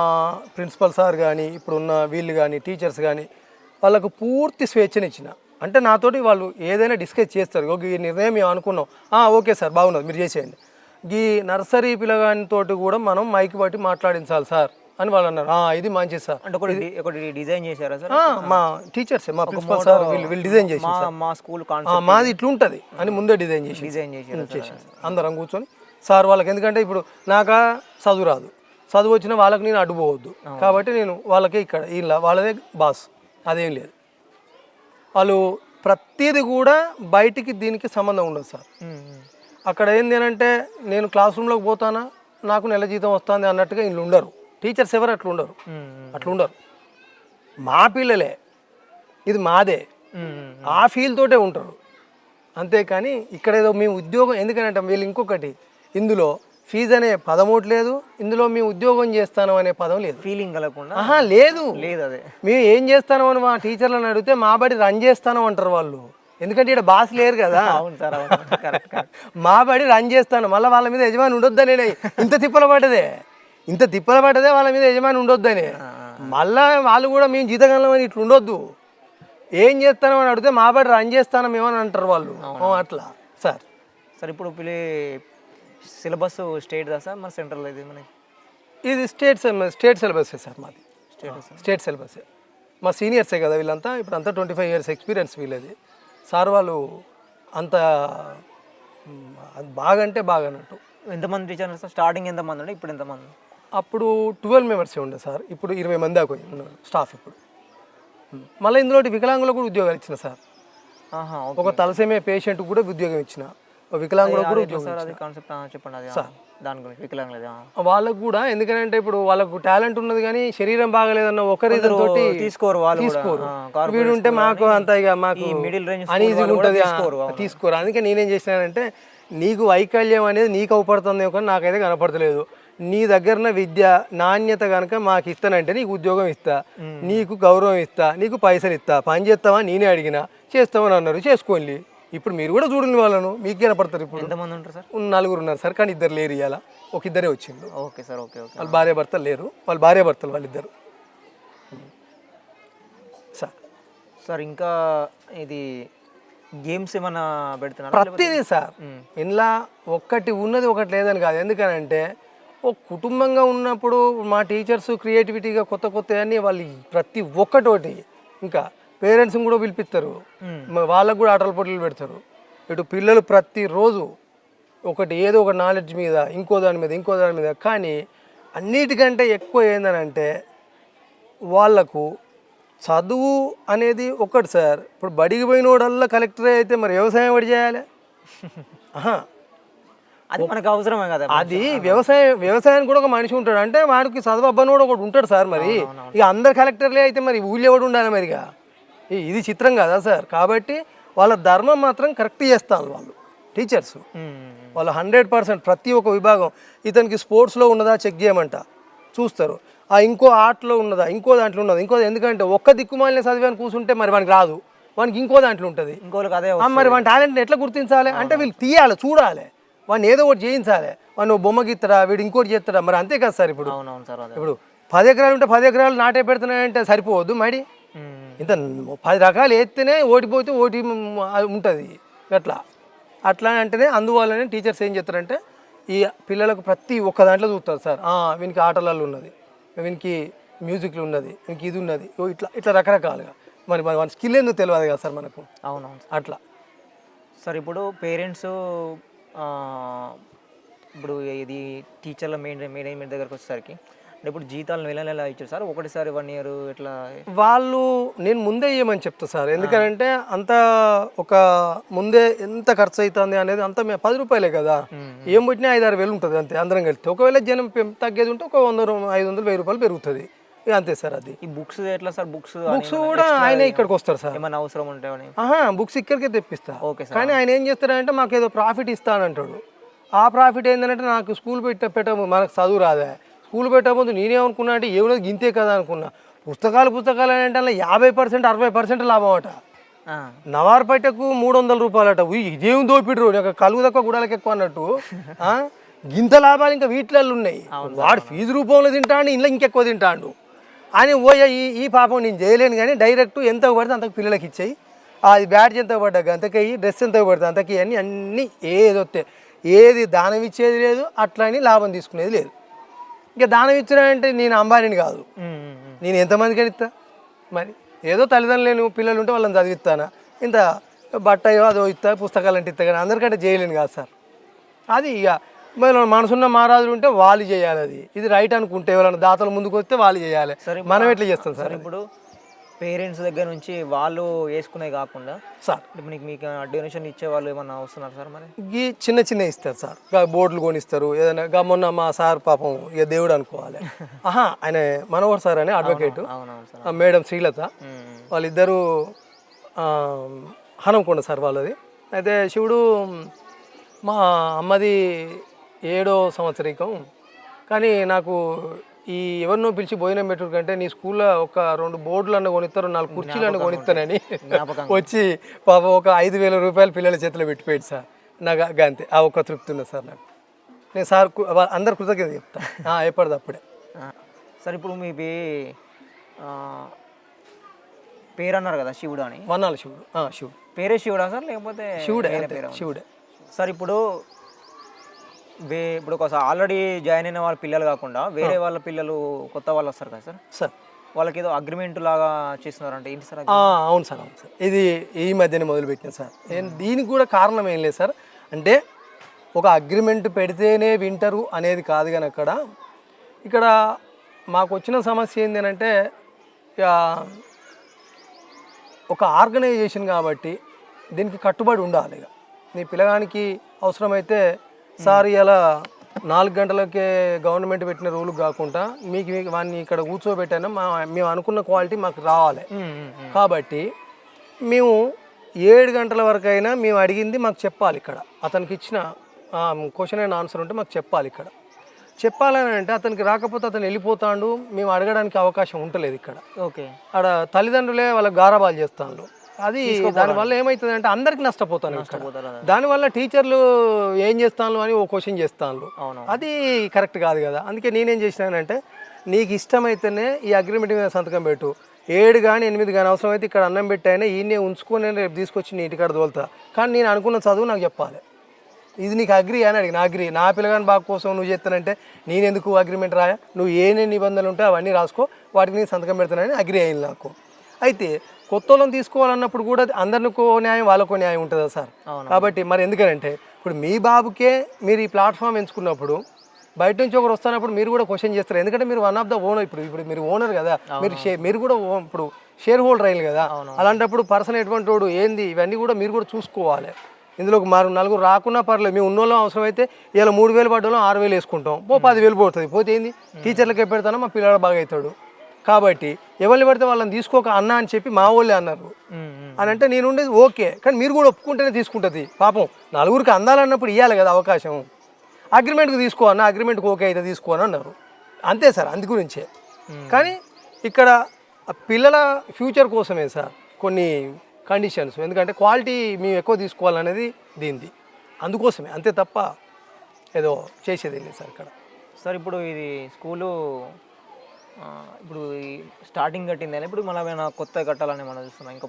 ప్రిన్సిపల్ సార్ కానీ, ఇప్పుడున్న వీళ్ళు కానీ, టీచర్స్ కానీ వాళ్ళకు పూర్తి స్వేచ్ఛనిచ్చిన. అంటే నాతోటి వాళ్ళు ఏదైనా డిస్కస్ చేస్తారు. ఈ నిర్ణయం మేము అనుకున్నాం, ఓకే సార్ బాగున్నది మీరు చేసేయండి. ఈ నర్సరీ పిల్లగానితో కూడా మనం మైక్ బట్టి మాట్లాడించాలి సార్ అని వాళ్ళు అన్నారు. ఇది మంచిది సార్. అంటే ఒకటి డిజైన్ చేశారా సార్? మా టీచర్సే, మా ప్రిన్సిపల్ సార్ వీళ్ళు డిజైన్ చేశారు. మా స్కూల్ మాది ఇట్లుంటుంది అని ముందే డిజైన్ చేసి అందరం కూర్చొని సార్ వాళ్ళకి, ఎందుకంటే ఇప్పుడు నాకా చదువు రాదు, చదువు వచ్చిన వాళ్ళకి నేను అడ్డుపోవద్దు కాబట్టి నేను వాళ్ళకే ఇక్కడ ఇలా వాళ్ళదే బాస్, అదేం లేదు. వాళ్ళు ప్రతిదీ కూడా బయటికి దీనికి సంబంధం ఉండదు సార్. అక్కడ ఏంది అంటే నేను క్లాస్ రూమ్లోకి పోతానా నాకు నెల జీతం వస్తుంది అన్నట్టుగా వీళ్ళు ఉండరు. టీచర్స్ ఎవరు అట్లా ఉండరు. మా పిల్లలే, ఇది మాదే, ఆ ఫీల్ తోటే ఉంటారు. అంతేకాని ఇక్కడ ఏదో మేము ఉద్యోగం, ఎందుకంటే వీళ్ళు ఇంకొకటి, ఇందులో ఫీజు అనే పదం ఒకటి లేదు, ఇందులో మేము ఉద్యోగం చేస్తాను అనే పదం లేదు. ఫీలింగ్ కలగకుండా లేదు. అదే మేము ఏం చేస్తాను అని మా టీచర్లను అడిగితే మా బడి రన్ చేస్తాను అంటారు వాళ్ళు. ఎందుకంటే ఇక్కడ బాస్ లేరు కదా. మా బడి రన్ చేస్తాను, మళ్ళీ వాళ్ళ మీద యజమాని ఉండొద్దనే ఇంత తిప్పల పడ్డదే వాళ్ళ మీద యజమాని ఉండొద్దని. మళ్ళా వాళ్ళు కూడా మేము జీతకాలం అని ఇట్లా ఉండొద్దు, ఏం చేస్తాను అని అడిగితే మా బడి రన్ చేస్తాను మేమని అంటారు వాళ్ళు. అట్లా సార్. సార్ ఇప్పుడు సిలబస్ స్టేట్దా సార్ మరి సెంట్రల్? ఇది స్టేట్ సిలబస్ సార్. మాది స్టేట్ సిలబస్. మా సీనియర్సే కదా వీళ్ళంతా, ఇప్పుడు అంతా 25 years ఎక్స్పీరియన్స్ వీళ్ళది. సార్ వాళ్ళు అంత బాగా అంటే బాగా అన్నట్టు. ఎంతమంది టీచర్స్ సార్? స్టార్టింగ్ ఎంతమంది ఉండే, ఇప్పుడు ఎంతమంది? అప్పుడు 12 members ఉండే సార్, ఇప్పుడు 20 మంది దాకా ఉన్నారు స్టాఫ్ ఇప్పుడు. మళ్ళీ ఇందులో వికలాంగులకు కూడా ఉద్యోగాలు ఇచ్చిన సార్. ఒక తలసేమియా పేషెంట్ కూడా ఉద్యోగం ఇచ్చిన, వికలాంగులకు కూడా ఉద్యోగం చెప్పండి సార్ దాని గురించి. వికలాంగులు వాళ్ళకు కూడా, ఎందుకంటే ఇప్పుడు వాళ్ళకు టాలెంట్ ఉన్నది కానీ శరీరం బాగలేదన్న ఒక రీజన్ తోటి తీసుకోరు. వీడు ఉంటే మాకు అంత ఇక మాకు అనీజీగా ఉంటుంది, తీసుకోరు. అందుకే నేనేం చేసినానంటే, నీకు వైకల్యం అనేది నీకు అవపడుతుంది కానీ నాకైతే కనపడతలేదు. నీ దగ్గరన విద్య నాణ్యత కనుక మాకు ఇస్తానంటే నీకు ఉద్యోగం ఇస్తా, నీకు గౌరవం ఇస్తా, నీకు పైసలు ఇస్తా, పని చేస్తావా నేనే అడిగినా, చేస్తామని అన్నారు, చేసుకోండి. ఇప్పుడు మీరు కూడా చూడండి వాళ్ళను, మీకు కనపడతారు. ఇప్పుడు ఎంతమంది ఉంటారు సార్? 4 ఉన్నారు సార్, కానీ 2 లేరు ఇవాళ, ఒక 2 వచ్చిండు. Okay sir. ఓకే. వాళ్ళు భార్యాభర్తలు లేరు, వాళ్ళు భార్యాభర్తలు వాళ్ళిద్దరు సార్. సార్ ఇంకా ఇది గేమ్స్ ఏమైనా పెడుతున్నారు? ప్రతిదీ సార్. ఇంట్లో ఒక్కటి ఉన్నది ఒకటి లేదని కాదు, ఎందుకనంటే ఒక కుటుంబంగా ఉన్నప్పుడు మా టీచర్స్ క్రియేటివిటీగా కొత్త అన్నీ వాళ్ళు ప్రతి ఒక్కటోటి, ఇంకా పేరెంట్స్ని కూడా పిలిపిస్తారు, వాళ్ళకు కూడా ఆటల పోటీలు పెడతారు. ఇటు పిల్లలు ప్రతిరోజు ఏదో ఒక నాలెడ్జ్ మీద, ఇంకో దాని మీద. కానీ అన్నిటికంటే ఎక్కువ ఏంటంటే వాళ్ళకు చదువు అనేది ఒకటి సార్. ఇప్పుడు బడికి పోయినోడల్లా కలెక్టరే అయితే మరి వ్యవసాయం వాడు చేయాలి. అది మనకు అవసరమే కదా. అది వ్యవసాయానికి కూడా ఒక మనిషి ఉంటాడు, అంటే వాడికి చదువు అబ్బనోడు ఒకటి ఉంటాడు సార్. మరి ఇక అందరు కలెక్టర్లే అయితే మరి ఊళ్ళో ఎవడు ఉండాలి మరిగా? ఇది చిత్రం కదా సార్. కాబట్టి వాళ్ళ ధర్మం మాత్రం కరెక్ట్ చేస్తారు వాళ్ళు టీచర్స్. వాళ్ళు 100% ప్రతి ఒక్క విభాగం, ఇతనికి స్పోర్ట్స్లో ఉన్నదా చెక్ చేయమంట చూస్తారు, ఇంకో ఆర్ట్లో ఉన్నదా, ఇంకో దాంట్లో ఉన్నదా, ఎందుకంటే ఒక్క దిక్కుమాలిన చదివాని కూర్చుంటే మరి వానికి రాదు, వానికి ఇంకో దాంట్లో ఉంటుంది. మరి వాని టాలెంట్ని ఎట్లా గుర్తించాలి అంటే వీళ్ళు తీయాలి, చూడాలి, వాడిని ఏదో ఒకటి చేయించాలి. వాడిని బొమ్మ గీస్తాడా, వీడు ఇంకోటి చేస్తాడా, మరి అంతే కదా సార్. ఇప్పుడు 10 ఎకరాలు ఉంటే 10 ఎకరాలు నాటే పెడుతున్నాయంటే సరిపోవద్దు, మరి ఇంత 10 రకాలు వేస్తేనే ఓడిపోతే ఉంటుంది. అట్లా అంటేనే అందువల్లనే టీచర్స్ ఏం చేస్తారంటే ఈ పిల్లలకు ప్రతి ఒక్క దాంట్లో చూస్తారు సార్. వీనికి ఆటలలో ఉన్నది, వీనికి మ్యూజిక్లో ఉన్నది, వీనికి ఇది ఉన్నది, ఇట్లా రకరకాలుగా. మరి మన స్కిల్ ఎందుకు తెలియదు కదా సార్ మనకు. అవునవును అట్లా సార్. ఇప్పుడు పేరెంట్స్ ఇప్పుడు ఇది టీచర్ల మేనేజ్మెంట్ దగ్గరకు వచ్చేసరికి ఇప్పుడు జీతాలు నెల నెల ఇచ్చారు సార్, ఒకటిసారి 1 ఇయర్ ఇట్లా? వాళ్ళు నేను ముందే ఇవ్వమని చెప్తా సార్, ఎందుకంటే అంత ఒక ముందే ఎంత ఖర్చు అవుతుంది అనేది అంత 10 రూపాయలే కదా, ఏం పుట్టినా 5-6 వేలు ఉంటుంది అంతే అందరం కలిస్తే. ఒకవేళ జనం తగ్గేది ఉంటే ఒక 100, 500, 1000 రూపాయలు పెరుగుతుంది, ఇక అంతే సార్. అది ఈ బుక్స్ ఎట్లా సార్? బుక్స్ కూడా ఆయనే ఇక్కడికి వస్తారు సార్, ఏమైనా అవసరం ఉంటాయని. బుక్స్ ఇక్కడికే తెప్పిస్తా. Okay sir. కానీ ఆయన ఏం చేస్తాడంటే మాకు ఏదో ప్రాఫిట్ ఇస్తానంటాడు. ఆ ప్రాఫిట్ ఏంటంటే నాకు స్కూల్ పెట్టము మనకు చదువు రాదా, స్కూల్ పెట్టకపోతే నేనేమనుకున్నా అంటే ఏమో గింతే కదా అనుకున్నా. పుస్తకాలు అంటే అలా 50%, 60% లాభం అట. నవార్పేటకు 300 రూపాయలట. ఇదేం దోపిడ్రు, నాకు కలుగు తక్కువ గుడాలకు ఎక్కువ అన్నట్టు. గింత లాభాలు ఇంకా వీటిలలో ఉన్నాయి. వాడు ఫీజు రూపంలో తింటాడు, ఇంట్లో ఇంకెక్కువ తింటాడు అని పోయా. ఈ పాపం నేను చేయలేను కానీ డైరెక్ట్ ఎంత పడితే అంతకు పిల్లలకి ఇచ్చాయి. అది బ్యాడ్జ్ ఎంత పడ్డా అంతకయ్యి, డ్రెస్ ఎంత పడితే అంతకి అన్నీ ఏదొస్తే ఏది దానం ఇచ్చేది లేదు, అట్లా అని లాభం తీసుకునేది లేదు. ఇంకా దానం ఇచ్చినాడంటే నేను అంబానీని కాదు, నేను ఎంతమందికి ఇస్తా మరి. ఏదో తల్లిదండ్రులు లేని పిల్లలు ఉంటే వాళ్ళని చదివిస్తానా, ఇంత బట్టయో అదో ఇస్తా, పుస్తకాలు అంటే ఇస్తా, కానీ అందరికంటే చేయలేను కాదు సార్. అది ఇక మనసున్న మహారాజులు ఉంటే వాళ్ళు చేయాలి. అది ఇది రైట్ అనుకుంటే ఎవరైనా దాతలు ముందుకు వస్తే వాళ్ళు చేయాలి. మనం ఎట్లా చేస్తాం సార్? ఇప్పుడు పేరెంట్స్ దగ్గర నుంచి వాళ్ళు వేసుకునేవి కాకుండా సార్ మీకు డొనేషన్ ఇచ్చే వాళ్ళు ఏమన్నా వస్తున్నారు సార్? మరి ఈ చిన్న ఇస్తారు సార్, బోర్డులు కొనిస్తారు ఏదైనా. మొన్న మా సార్ పాపం ఇక దేవుడు అనుకోవాలి, ఆయన మనోహర్ సార్ అని అడ్వకేట్, మేడం శ్రీలత, వాళ్ళిద్దరూ హనంకొండ సార్ వాళ్ళది. అయితే శివుడు మా అమ్మది 7వ సంవత్సరికం, కానీ నాకు ఈ ఎవరినో పిలిచి భోజనం పెట్టుడు కంటే నీ స్కూల్లో ఒక 2 బోర్డులన్నా కొనిస్తారు, 4 కుర్చీలన్నా కొనిస్తానని వచ్చి పాప ఒక 5,000 రూపాయలు పిల్లల చేతిలో పెట్టిపోయాడు సార్. నాకు అంతే, ఆ ఒక్క తృప్తి ఉంది సార్ నాకు. నేను సార్ అందరు కృతజ్ఞత చెప్తా ఎప్పటిదప్పుడే. సార్ ఇప్పుడు మీ పేరు అన్నారు కదా శివుడు అని, వన్నాల శివుడు. శివుడు పేరే శివుడా సార్, లేకపోతే శివుడే? శివుడే సార్. ఇప్పుడు ఇప్పుడు ఒకసారి ఆల్రెడీ జాయిన్ అయిన వాళ్ళ పిల్లలు కాకుండా వేరే వాళ్ళ పిల్లలు కొత్త వాళ్ళు వస్తారు కదా సార్, సార్ వాళ్ళకి ఏదో అగ్రిమెంట్ లాగా చేస్తున్నారంటే ఏంటి సార్? అవును సార్, అవును సార్. ఇది ఈ మధ్యనే మొదలుపెట్టిన సార్. దీనికి కూడా కారణం ఏం లేదు సార్, అంటే ఒక అగ్రిమెంట్ పెడితేనే వింటరు అనేది కాదు. కానీ ఇక్కడ మాకు వచ్చిన సమస్య ఏంటి అంటే, ఒక ఆర్గనైజేషన్ కాబట్టి దీనికి కట్టుబడి ఉండాలి. ఇక నీ పిల్లగానికి అవసరమైతే సార్ ఇలా 4 గంటలకే గవర్నమెంట్ పెట్టిన రూల్ కాకుండా మీకు వాడిని ఇక్కడ కూర్చోబెట్టాను, మేము అనుకున్న క్వాలిటీ మాకు రావాలి. కాబట్టి మేము 7 గంటల వరకు అయినా మేము అడిగింది మాకు చెప్పాలి. ఇక్కడ అతనికి ఇచ్చిన క్వశ్చన్ అండ్ ఆన్సర్ ఉంటే మాకు చెప్పాలి. ఇక్కడ చెప్పాలని అంటే అతనికి రాకపోతే అతను వెళ్ళిపోతాడు, మేము అడగడానికి అవకాశం ఉండలేదు ఇక్కడ. ఓకే, ఆడ తల్లిదండ్రులే వాళ్ళకి గారాబాలు చేస్తాను. అది దానివల్ల ఏమవుతుంది అంటే అందరికి నష్టపోతాను. దానివల్ల టీచర్లు ఏం చేస్తాను అని ఓ క్వశ్చన్ చేస్తాను, అది కరెక్ట్ కాదు కదా. అందుకే నేనేం చేసినానంటే, నీకు ఇష్టమైతేనే ఈ అగ్రిమెంట్ మీద సంతకం పెట్టు, 7 కానీ 8 కానీ అవసరమైతే ఇక్కడ అన్నం పెట్టాయినా ఈయనే ఉంచుకొని నేను రేపు తీసుకొచ్చి నీ ఇంటికాడ తోలుతా, కానీ నేను అనుకున్న చదువు నాకు చెప్పాలి. ఇది నీకు అగ్రి అని అడిగి, నా అగ్రి నా పిల్లగాని బాగు కోసం నువ్వు చేస్తానంటే నేను ఎందుకు అగ్రిమెంట్ రాయా, నువ్వు ఏ నిబంధనలు ఉంటాయో అవన్నీ రాసుకో, వాటికి నేను సంతకం పెడతానని అగ్రి అయింది నాకు. అయితే కొత్త వాళ్ళని తీసుకోవాలన్నప్పుడు కూడా అందరికో న్యాయం వాళ్ళకో న్యాయం ఉంటుందా సార్? కాబట్టి మరి ఎందుకంటే ఇప్పుడు మీ బాబుకే మీరు ఈ ప్లాట్ఫామ్ ఎంచుకున్నప్పుడు బయట నుంచి ఒకరు వస్తున్నప్పుడు మీరు కూడా క్వశ్చన్ చేస్తారు, ఎందుకంటే మీరు వన్ ఆఫ్ ద ఓనర్. ఇప్పుడు మీరు ఓనర్ కదా, మీరు కూడా ఇప్పుడు షేర్ హోల్డర్ అయ్యారు కదా. అలాంటప్పుడు పర్సన్ ఎటువంటి వాడు ఏంది ఇవన్నీ కూడా మీరు కూడా చూసుకోవాలి. ఇందులోకి మరి 4 రాకున్నా పర్లేదు, మేము ఉన్నోళ్ళం అవసరమైతే ఇలా 3,000 పడ్డోళ్ళం 6,000 వేసుకుంటాం, 10,000 పోతుంది. పోతే ఏంది టీచర్లకే పెడతానో మా పిల్లలు బాగా అవుతాడు. కాబట్టి ఎవరిని పడితే వాళ్ళని తీసుకోక అన్న అని చెప్పి మా వాళ్ళే అన్నారు అని అంటే నేను ఉండేది ఓకే, కానీ మీరు కూడా ఒప్పుకుంటేనే తీసుకుంటుంది. పాపం 4గురికి అందాలన్నప్పుడు ఇవ్వాలి కదా అవకాశం. అగ్రిమెంట్కి తీసుకో అన్న, అగ్రిమెంట్కి ఓకే అయితే తీసుకో అని అన్నారు, అంతే సార్. అందు గురించే. కానీ ఇక్కడ పిల్లల ఫ్యూచర్ కోసమే సార్ కొన్ని కండిషన్స్, ఎందుకంటే క్వాలిటీ మేము ఎక్కువ తీసుకోవాలనేది దీనిది, అందుకోసమే, అంతే తప్ప ఏదో చేసేది లేదు సార్ ఇక్కడ. సార్ ఇప్పుడు ఇది స్కూలు ఇప్పుడు స్టార్టింగ్ కట్టిందని ఇప్పుడు మళ్ళీ ఏమైనా కొత్త కట్టాలని మనం చూస్తున్నాం ఇంకా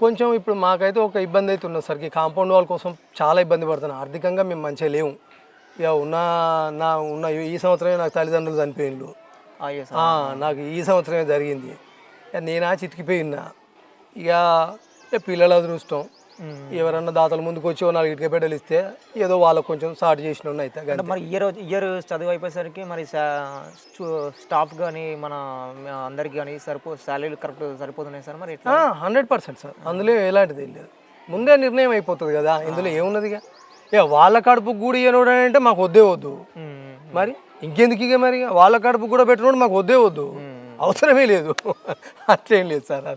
కొంచెం ఇప్పుడు మాకైతే ఒక ఇబ్బంది అయితే ఉన్నది సార్. ఈ కాంపౌండ్ వాల్ కోసం చాలా ఇబ్బంది పడుతున్నాం. ఆర్థికంగా మేము మంచిగా లేవు. ఇక ఉన్న ఈ సంవత్సరమే నాకు తల్లిదండ్రులు చనిపోయిండు, నాకు ఈ సంవత్సరమే జరిగింది. నేనా చితికిపోయి ఉన్నా. ఇక పిల్లల అదృష్టం ఎవరన్నా దాతల ముందుకు వచ్చి 4 ఇటుక బిడ్డలు ఇస్తే ఏదో వాళ్ళకు కొంచెం సార్ట్ చేసిన అయితే. అంటే మరి ఇయర్ చదువు అయిపోయేసరికి మరి స్టాఫ్ కానీ మన అందరికి కానీ శాలరీలు కరెక్ట్ సరిపోతున్నాయి సార్ మరి 100% సార్, అందులో ఎలాంటిది ఏం లేదు. ముందే నిర్ణయం అయిపోతుంది కదా, ఇందులో ఏమున్నదిగా. వాళ్ళ కడుపుకు కూడా ఇవ్వనోడు అంటే మాకు వద్దే వద్దు, మరి ఇంకెందుకు ఇక మరి వాళ్ళ కడుపుకు కూడా పెట్టినోడు మాకు వద్దే వద్దు, అవసరమే లేదు. అట్లేం లేదు సార్,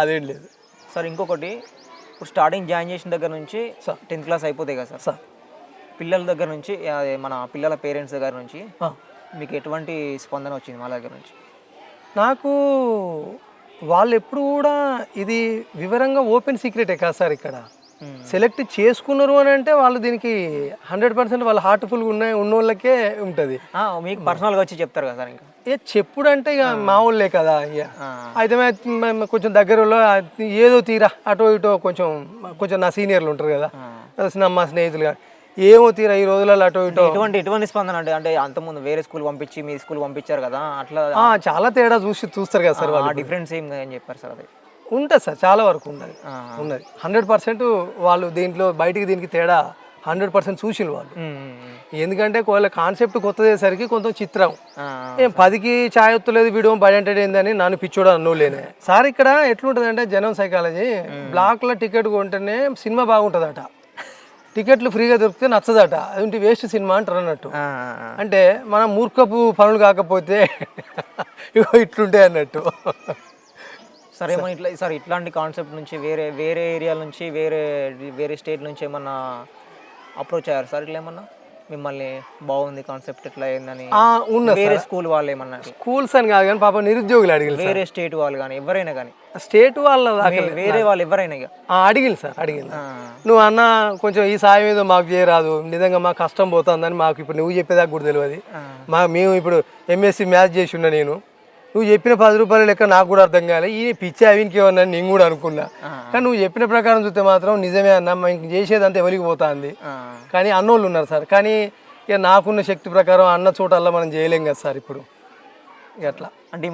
అదేం లేదు సార్. ఇంకొకటి, ఇప్పుడు స్టార్టింగ్ జాయిన్ చేసిన దగ్గర నుంచి 10th క్లాస్ అయిపోతాయి కదా సార్, పిల్లల దగ్గర నుంచి మన పిల్లల పేరెంట్స్ దగ్గర నుంచి మీకు ఎటువంటి స్పందన వచ్చింది వాళ్ళ దగ్గర నుంచి? నాకు వాళ్ళు ఎప్పుడు కూడా ఇది వివరంగా ఓపెన్ సీక్రెటే కాదు సార్, ఇక్కడ సెలెక్ట్ చేసుకున్నారు అని అంటే వాళ్ళు దీనికి 100% వాళ్ళ హార్ట్ఫుల్గా ఉన్నోళ్ళకే ఉంటుంది. మీకు పర్సనల్గా వచ్చి చెప్తారు కదా సార్? ఇంకా చెప్పుడు అంటే ఇక మా వాళ్ళే కదా, ఇక అయితే కొంచెం దగ్గరలో ఏదో తీరా అటో ఇటో కొంచెం నా సీనియర్లు ఉంటారు కదా, మా స్నేహితులు కానీ ఏమో తీరా ఈ రోజులలో అటో ఇటో. ఎటువంటి స్పందన అంటే అంతకుముందు వేరే స్కూల్ పంపించి మీ స్కూల్ పంపించారు కదా, అట్లా చాలా తేడా చూస్తారు కదా సార్ వాళ్ళు. డిఫరెన్స్ ఏం చెప్పారు సార్? అది ఉంటుంది సార్, చాలా వరకు ఉన్నది 100%. వాళ్ళు దీంట్లో బయటికి దీనికి తేడా 100% చూసిన వాళ్ళు. ఎందుకంటే వాళ్ళ కాన్సెప్ట్ కొత్తదేసరికి కొంచెం చిత్రం, ఏం 10కి ఛాయ్ ఒత్తలేదు వీడియో 10 అంటే ఏందని నన్ను పిచ్చోడు అన్నోలేనే సార్. ఇక్కడ ఎట్లుంటుంది అంటే జనం సైకాలజీ, బ్లాక్లో టికెట్ కొంటేనే సినిమా బాగుంటుందట, టికెట్లు ఫ్రీగా దొరికితే నచ్చదట, అది వేస్ట్ సినిమా అంటారు అన్నట్టు. అంటే మనం మూర్ఖపు పనులు కాకపోతే ఇట్లుంటాయి అన్నట్టు. సరే, ఏమన్నా ఇట్లాంటి కాన్సెప్ట్ నుంచి వేరే ఏరియాల నుంచి వేరే స్టేట్ నుంచి ఏమన్నా అప్రోచ్ అయ్యారు సార్? ఇట్లా ఏమన్నా మిమ్మల్ని బాగుంది కాన్సెప్ట్ ఎట్లా అయిందని వేరే స్కూల్ వాళ్ళు ఏమన్నా? స్కూల్స్ అని కాదు కానీ పాప నిరుద్యోగులు అడిగిన, వేరే స్టేట్ వాళ్ళు కానీ ఎవరైనా కానీ, స్టేట్ వాళ్ళ వేరే వాళ్ళు ఎవరైనా అడిగింది సార్, అడిగింది. నువ్వు అన్న కొంచెం ఈ సాయం ఏదో మాకు చేయరాదు, నిజంగా మాకు కష్టం పోతుందని మాకు ఇప్పుడు నువ్వు చెప్పేదాకా కూడా తెలియదు. మేము ఇప్పుడు MSc మ్యాథ్స్ చేసి ఉన్నా, నువ్వు చెప్పిన 10 రూపాయల లెక్క నాకు కూడా అర్థం కాలే, ఈ పిచ్చి అవినికి ఏమన్నా నేను కూడా అనుకున్నా. కానీ నువ్వు చెప్పిన ప్రకారం చూస్తే మాత్రం నిజమే అన్న, ఇంక చేసేదంతా ఎవరికి పోతుంది. కానీ అన్నోళ్ళు ఉన్నారు సార్, కానీ ఇక నాకున్న శక్తి ప్రకారం అన్న చోటల్లా మనం చేయలేం కదా సార్ ఇప్పుడు. ఎట్లా అంటే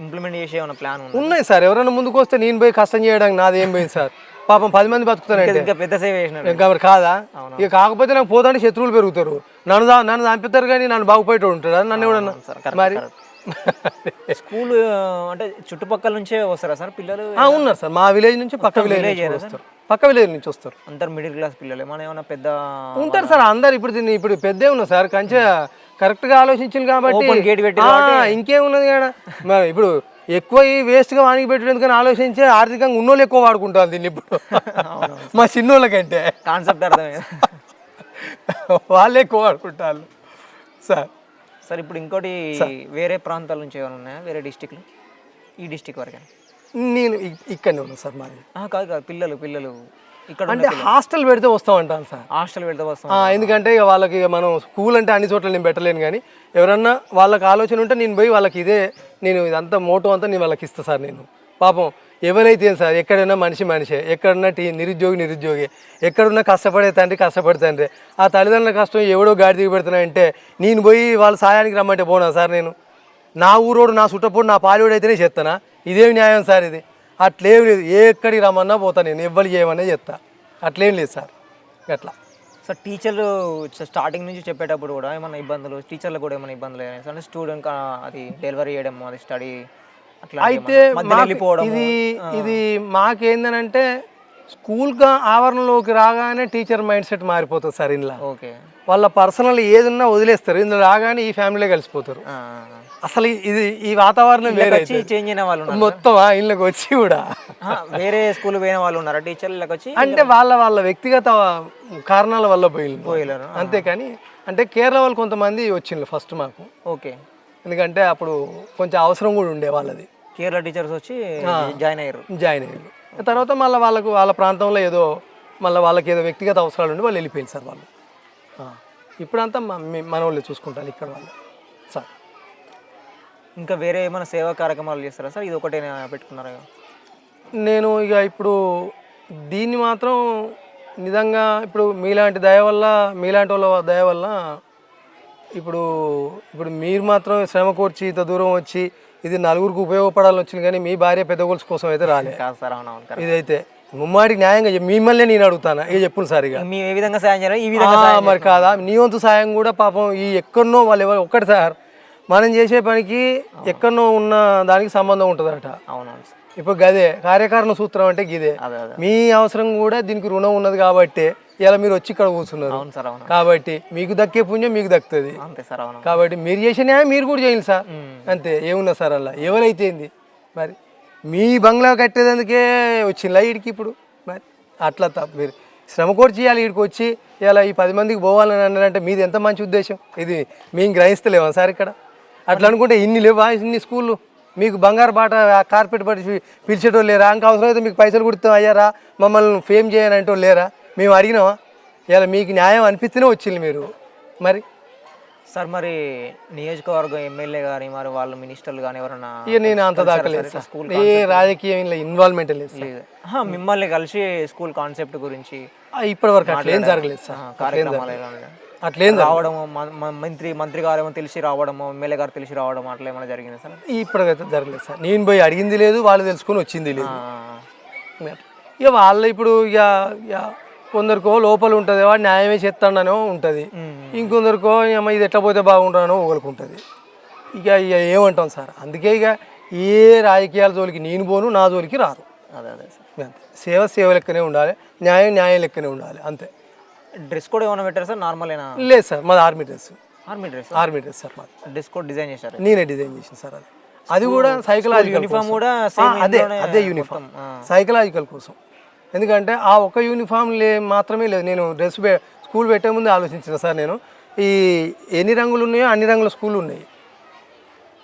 ఇంప్లిమెంట్ చేసే ఏమైనా ప్లాన్ ఉన్నాయి సార్? ఎవరైనా ముందుకు వస్తే నేను పోయి కష్టం చేయడానికి నాది ఏం పోయింది సార్. పాపం 10 మంది బతుకుతానంటే పెద్ద సేవ చేసిన కాబట్టి కాదా? ఇక కాకపోతే నాకు పోతాంటే శత్రువులు పెరుగుతారు, నన్ను చంపుతారు కానీ నన్ను బాగుపోయేటోడు ఉంటాడు, నన్ను ఎవడన్నా. మరి స్కూల్ అంటే చుట్టుపక్కల నుంచే వస్తారా సార్ పిల్లలు? ఉన్నారు సార్, మా విలేజ్ నుంచి పక్క విలేజ్ వస్తారు, పక్క విలేజ్ నుంచి వస్తారు. అందరు మిడిల్ క్లాస్ పిల్లలు ఏమైనా పెద్ద ఉంటారు సార్ అందరు. ఇప్పుడు పెద్దే ఉన్నారు సార్, కంచె కరెక్ట్ గా ఆలోచించింది కాబట్టి ఇంకేమున్నది కదా. మరి ఇప్పుడు ఎక్కువ వేస్ట్ గా వానికి పెట్టడం కానీ ఆలోచించే ఆర్థికంగా ఉన్నోళ్ళు ఎక్కువ వాడుకుంటారు దీన్ని ఇప్పుడు మా చిన్నోళ్ళకంటే. కాన్సెప్ట్ అర్థమైంది, వాళ్ళే ఎక్కువ వాడుకుంటారు సార్. సార్ ఇప్పుడు ఇంకోటి, వేరే ప్రాంతాల నుంచి ఏమైనా ఉన్నాయా, వేరే డిస్టిక్లు? ఈ డిస్టిక్ వరకే నేను ఇక్కడనే ఉన్నాను సార్. మాది కాదు పిల్లలు ఇక్కడ అంటే హాస్టల్ పెడితే వస్తామంటాను సార్. హాస్టల్ పెడితే వస్తాం, ఎందుకంటే ఇక వాళ్ళకి మనం స్కూల్ అంటే అన్ని చోట్ల నేను పెట్టలేను, కానీ ఎవరన్నా వాళ్ళకి ఆలోచన ఉంటే నేను పోయి వాళ్ళకి నేను ఇదంతా మోటో అంతా నేను వాళ్ళకి ఇస్తాను సార్. నేను పాపం ఎవరైతే సార్, ఎక్కడైనా మనిషే, ఎక్కడున్నా నిరుద్యోగి, ఎక్కడున్నా కష్టపడే తండ్రి, ఆ తల్లిదండ్రుల కష్టం ఎవడో గాడి దిగి పెడుతున్నాయంటే నేను పోయి వాళ్ళ సాయానికి రమ్మంటే పోనా సార్? నేను నా ఊరోడు నా చుట్టపోడు నా పాలివాడు అయితేనే చేస్తానా? ఇదేమి న్యాయం సార్? ఇది అట్లేం లేదు, ఎక్కడికి రమ్మన్నా పోతా, నేను ఎవ్వరికి ఏమన్నా చేస్తా, అట్లేం లేదు సార్. అట్లా సార్ టీచర్లు స్టార్టింగ్ నుంచి చెప్పేటప్పుడు కూడా ఏమైనా ఇబ్బందులు, టీచర్లకు కూడా ఏమైనా ఇబ్బందులు అంటే స్టూడెంట్ అది డెలివరీ చేయడం, అది స్టడీ అయితే ఇది మాకేందనంటే స్కూల్గా ఆవరణలోకి రాగానే టీచర్ మైండ్ సెట్ మారిపోతుంది సార్. ఇందులో వాళ్ళ పర్సనల్ ఏదన్నా వదిలేస్తారు, ఇందులో రాగానే ఈ ఫ్యామిలీలో కలిసిపోతారు. అసలు ఈ వాతావరణం వేరే చేంజ్ అయిన వాళ్ళు మొత్తం ఇళ్ళకి వచ్చి కూడా వేరే స్కూల్ పోయిన వాళ్ళు ఉన్నారా టీచర్లకు వచ్చి? అంటే వాళ్ళ వ్యక్తిగత కారణాల వల్ల పోయినారు అంతేకాని. అంటే కేరళ వాళ్ళు కొంతమంది వచ్చిండ్రు ఫస్ట్ మాకు. ఓకే, ఎందుకంటే అప్పుడు కొంచెం అవసరం కూడా ఉండే వాళ్ళది. కేరళ టీచర్స్ వచ్చి జాయిన్ అయ్యారు. తర్వాత మళ్ళీ వాళ్ళ ప్రాంతంలో ఏదో వాళ్ళకి ఏదో వ్యక్తిగత అవసరాలు ఉండి వాళ్ళు వెళ్ళిపోయింది సార్ వాళ్ళు. ఇప్పుడంతా మన వాళ్ళు చూసుకుంటారు ఇక్కడ వాళ్ళు సార్. ఇంకా వేరే ఏమైనా సేవా కార్యక్రమాలు చేస్తారా సార్? ఇది ఒకటే పెట్టుకున్నారా? నేను ఇక ఇప్పుడు దీన్ని మాత్రం నిజంగా ఇప్పుడు మీలాంటి వాళ్ళ దయ వల్ల ఇప్పుడు మీరు మాత్రం శ్రమ కూర్చి ఇంత దూరం వచ్చి ఇది నలుగురికి ఉపయోగపడాలని వచ్చింది, కానీ మీ భార్య పెద్ద గొలుసు కోసం అయితే రాలేదు. ఇదైతే ముమ్మాడికి న్యాయంగా మిమ్మల్ని నేను అడుగుతాను ఇక చెప్పును సార్ ఇక మేము ఏ విధంగా సాయం చేయాలి ఈ విధంగా సాయం మరి కాదా నీ వంతు సాయం కూడా పాపం ఈ ఎక్కడనో వాళ్ళు ఎవరు ఒక్కటి సార్ మనం చేసే పనికి ఎక్కడనో ఉన్న దానికి సంబంధం ఉంటుందట. అవునవును సార్. ఇప్పుడు గదే కార్యకారణ సూత్రం అంటే గిదే. అదే అదే మీ అవసరం కూడా దీనికి రుణం ఉన్నది కాబట్టి ఇలా మీరు వచ్చి ఇక్కడ కూర్చున్నారు. అవును సార్. అవును కాబట్టి మీకు దక్కే పుణ్యం మీకు దక్కుతుంది. అంతే సార్. అవును. కాబట్టి మీరు చేసే న్యాయం మీరు కూడా చేయాలి సార్. అంతే ఏమున్నా సార్ అలా ఎవరైతే ఏంది మరి మీ బంగ్లా కట్టేదందుకే వచ్చిందా వీడికి ఇప్పుడు మరి అట్లా మీరు శ్రమ కూడా చేయాలి. వీడికి వచ్చి ఇలా ఈ 10 మందికి పోవాలని అన్నారంటే మీది ఎంత మంచి ఉద్దేశం. ఇది మేము గ్రహిస్తలేమా సార్ ఇక్కడ అట్లా అనుకుంటే ఇన్ని లేవా ఇన్ని స్కూళ్ళు మీకు బంగారు బాట కార్పెట్ పట్టి పిలిచేటోళ్ళు లేరా? ఇంకా అవసరమైతే మీకు పైసలు కుడుతాం అయ్యారా మమ్మల్ని ఫేమ్ చేయని అంటే లేరా? మేము అడిగినామా? ఇలా మీకు న్యాయం అనిపిస్తేనే వచ్చింది మీరు మరి సార్. మరి నియోజకవర్గం ఎమ్మెల్యే కానీ మరి వాళ్ళు మినిస్టర్లు కానీ ఎవరైనా ఇక నేను అంత దాకా లేదు సార్. ఏ రాజకీయం ఇన్వాల్వ్మెంట్ లేదు లేదు. మిమ్మల్ని కలిసి స్కూల్ కాన్సెప్ట్ గురించి ఇప్పటి వరకు అట్లా ఏం జరగలేదు సార్. కార్యక్రమాలు అట్లేం రావడము మంత్రి గారు ఏమో తెలిసి రావడము ఎమ్మెల్యే గారు తెలిసి రావడం అట్లా ఏమైనా జరిగింది సార్? ఇప్పటికైతే జరగలేదు సార్. నేను పోయి అడిగింది లేదు, వాళ్ళు తెలుసుకొని వచ్చింది లేదు. ఇక వాళ్ళ ఇప్పుడు ఇక కొందరికో లోపల ఉంటుంది వాడు న్యాయమే చేస్తాడనో ఉంటుంది, ఇంకొందరికో అమ్మ ఇది ఎట్లా పోతే బాగుంటానో ఒకరికి ఇక ఇక ఏమంటాం సార్. అందుకే ఇక ఏ రాజకీయాల జోలికి నేను పోను, నా జోలికి రారు. అదే అదే సార్. సేవ లెక్కనే ఉండాలి, న్యాయం లెక్కనే ఉండాలి అంతే. డ్రెస్ కోడ్ ఏమైనా పెట్టారు సార్? నార్మల్ లేదు సార్, మాది ఆర్మీ డ్రెస్ సార్. మాది డ్రెస్ కోడ్ డిజైన్ చేశారు? నేనే డిజైన్ చేసాను సార్. అది కూడా సైకలాజికల్ యూనిఫామ్ కూడా అదే యూనిఫామ్ సైకలాజికల్ కోసం. ఎందుకంటే ఆ ఒక యూనిఫామ్ మాత్రమే లేదు. నేను స్కూల్ పెట్టే ముందు ఆలోచించిన సార్. నేను ఈ ఎన్ని రంగులు ఉన్నాయో అన్ని రంగుల స్కూళ్ళు ఉన్నాయి.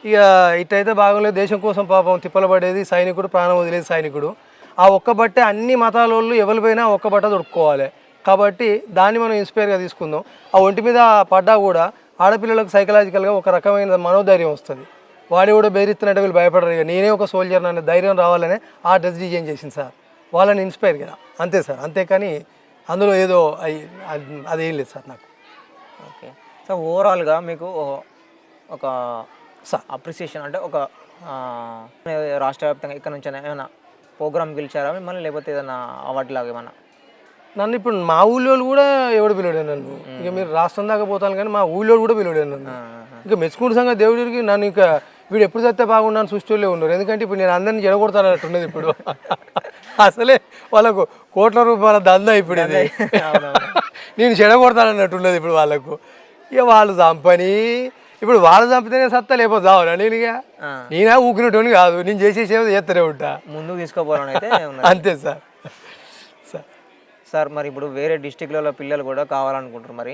ఇక ఇట్టయితే బాగోలేదు. దేశం కోసం పాపం తిప్పలు పడేది సైనికుడు, ప్రాణం వదిలేదు సైనికుడు. ఆ ఒక్క బట్టే అన్ని మతాల వాళ్ళు ఎవరిపైనా ఒక్క బట్ట దొరుకుకోవాలి. కాబట్టి దాన్ని మనం ఇన్స్పైర్గా తీసుకుందాం. ఆ ఒంటి మీద పడ్డా కూడా ఆడపిల్లలకు సైకలాజికల్గా ఒక రకమైన మనోధైర్యం వస్తుంది. వాడు కూడా బెదిరిస్తున్నట్టు వీళ్ళు భయపడరు. ఇక నేనే ఒక సోల్జర్ అనే ధైర్యం రావాలనే ఆ డ్రెస్ డిజైన్ చేసింది సార్. వాళ్ళని ఇన్స్పైర్ కదా అంతే సార్. అంతేకాని అందులో ఏదో అదేం లేదు సార్ నాకు. Okay sir. ఓవరాల్గా మీకు ఒక అప్రిసియేషన్ అంటే ఒక రాష్ట్ర వ్యాప్తంగా ఇక్కడ నుంచి ఏమైనా ప్రోగ్రామ్ గెలిచారా మిమ్మల్ని, లేకపోతే ఏదైనా అవార్డు లాగా ఏమన్నా? నన్ను ఇప్పుడు మా ఊళ్ళో కూడా ఎవడు పిలవడాను నన్ను. ఇక మీరు రాష్ట్రం దాకా పోతాను కానీ మా ఊళ్ళో కూడా పిలవడాను నన్ను. ఇంకా మెచ్చుకుంటు సంగతి దేవుడికి నన్ను ఇంకా వీడు ఎప్పుడు చస్తే బాగున్నాను సృష్టిలో ఉన్నారు. ఎందుకంటే ఇప్పుడు నేను అందరినీ జడగొడతానట్టున్నది. ఇప్పుడు అసలే వాళ్ళకు కోట్ల రూపాయల దందా ఇప్పుడు ఇది. నేను చెడగొడతానన్నట్టున్నది ఇప్పుడు వాళ్ళకు. ఇక వాళ్ళు చంపని ఇప్పుడు వాళ్ళు చంపితేనే సత్తా లేకపోతే చావరా? నేను ఇక నేనే ఊకినట్టుని కాదు, నేను చేసేసేది చేస్తూనే ఉంటా. ముందుకు తీసుకోపోవాలని అయితే అంతే సార్. సార్ మరి ఇప్పుడు వేరే డిస్టిక్లలో పిల్లలు కూడా కావాలనుకుంటారు మరి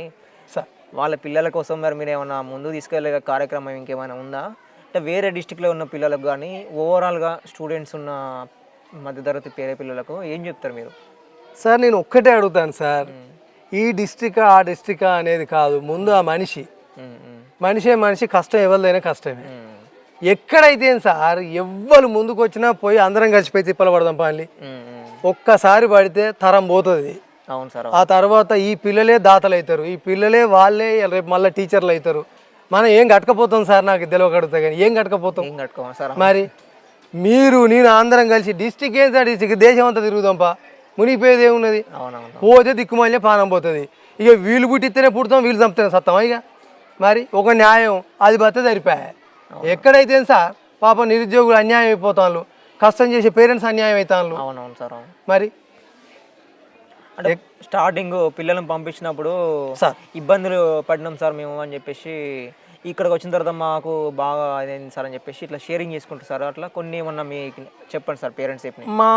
సార్, వాళ్ళ పిల్లల కోసం మరి మీరు ఏమైనా ముందుకు తీసుకెళ్ళే కార్యక్రమం ఇంకేమైనా ఉందా? అంటే వేరే డిస్టిక్లో ఉన్న పిల్లలకు కానీ ఓవరాల్గా స్టూడెంట్స్ ఉన్న మధ్యతరగతి పేరే పిల్లలకు ఏం చెప్తారు మీరు? సార్ నేను ఒక్కటే అడుగుతాను సార్, ఈ డిస్టికా ఆ డిస్టికా అనేది కాదు, ముందు ఆ మనిషి కష్టం ఎవరిదైనా కష్టమే. ఎక్కడైతే సార్ ఎవ్వరు ముందుకు వచ్చినా పోయి అందరం కలిసిపోయి తిప్పలు పడదాం పని. ఒక్కసారి పడితే తరం పోతుంది. అవును సార్. ఆ తర్వాత ఈ పిల్లలే దాతలు అవుతారు, ఈ పిల్లలే వాళ్ళే రేపు మళ్ళీ టీచర్లు అవుతారు. మనం ఏం కట్టకపోతాం సార్, నాకు తెలియకడుగుతా కానీ ఏం కట్టకపోతాం. మరి మీరు నేను అందరం కలిసి డిస్టిక్ ఏం సార్, డిస్టిక్ దేశం అంతా తిరుగుదాంపా, మునిగిపోయేది ఏమున్నది? పోతే దిక్కుమాలే పానం పోతుంది. ఇక వీళ్ళు పుట్టిస్తేనే పుడతాం, వీళ్ళు చంపుతేనే సత్తాం. ఇక మరి ఒక న్యాయం అది బతే సరిపోయాయి. ఎక్కడైతే సార్ పాపం నిరుద్యోగులు అన్యాయం అయిపోతాను, కష్టం చేసే పేరెంట్స్ అన్యాయం అవుతాను. అవునవును సార్. మరి అంటే స్టార్టింగ్ పిల్లలను పంపించినప్పుడు సార్ ఇబ్బందులు పడినాం సార్ మేము అని చెప్పేసి, ఇక్కడికి వచ్చిన తర్వాత మాకు బాగా అదేంటి సార్ అని చెప్పేసి ఇట్లా షేరింగ్ చేసుకుంటారు సార్. అట్లా కొన్ని ఏమన్నా మీకు చెప్పండి సార్ పేరెంట్స్ చెప్పి. మా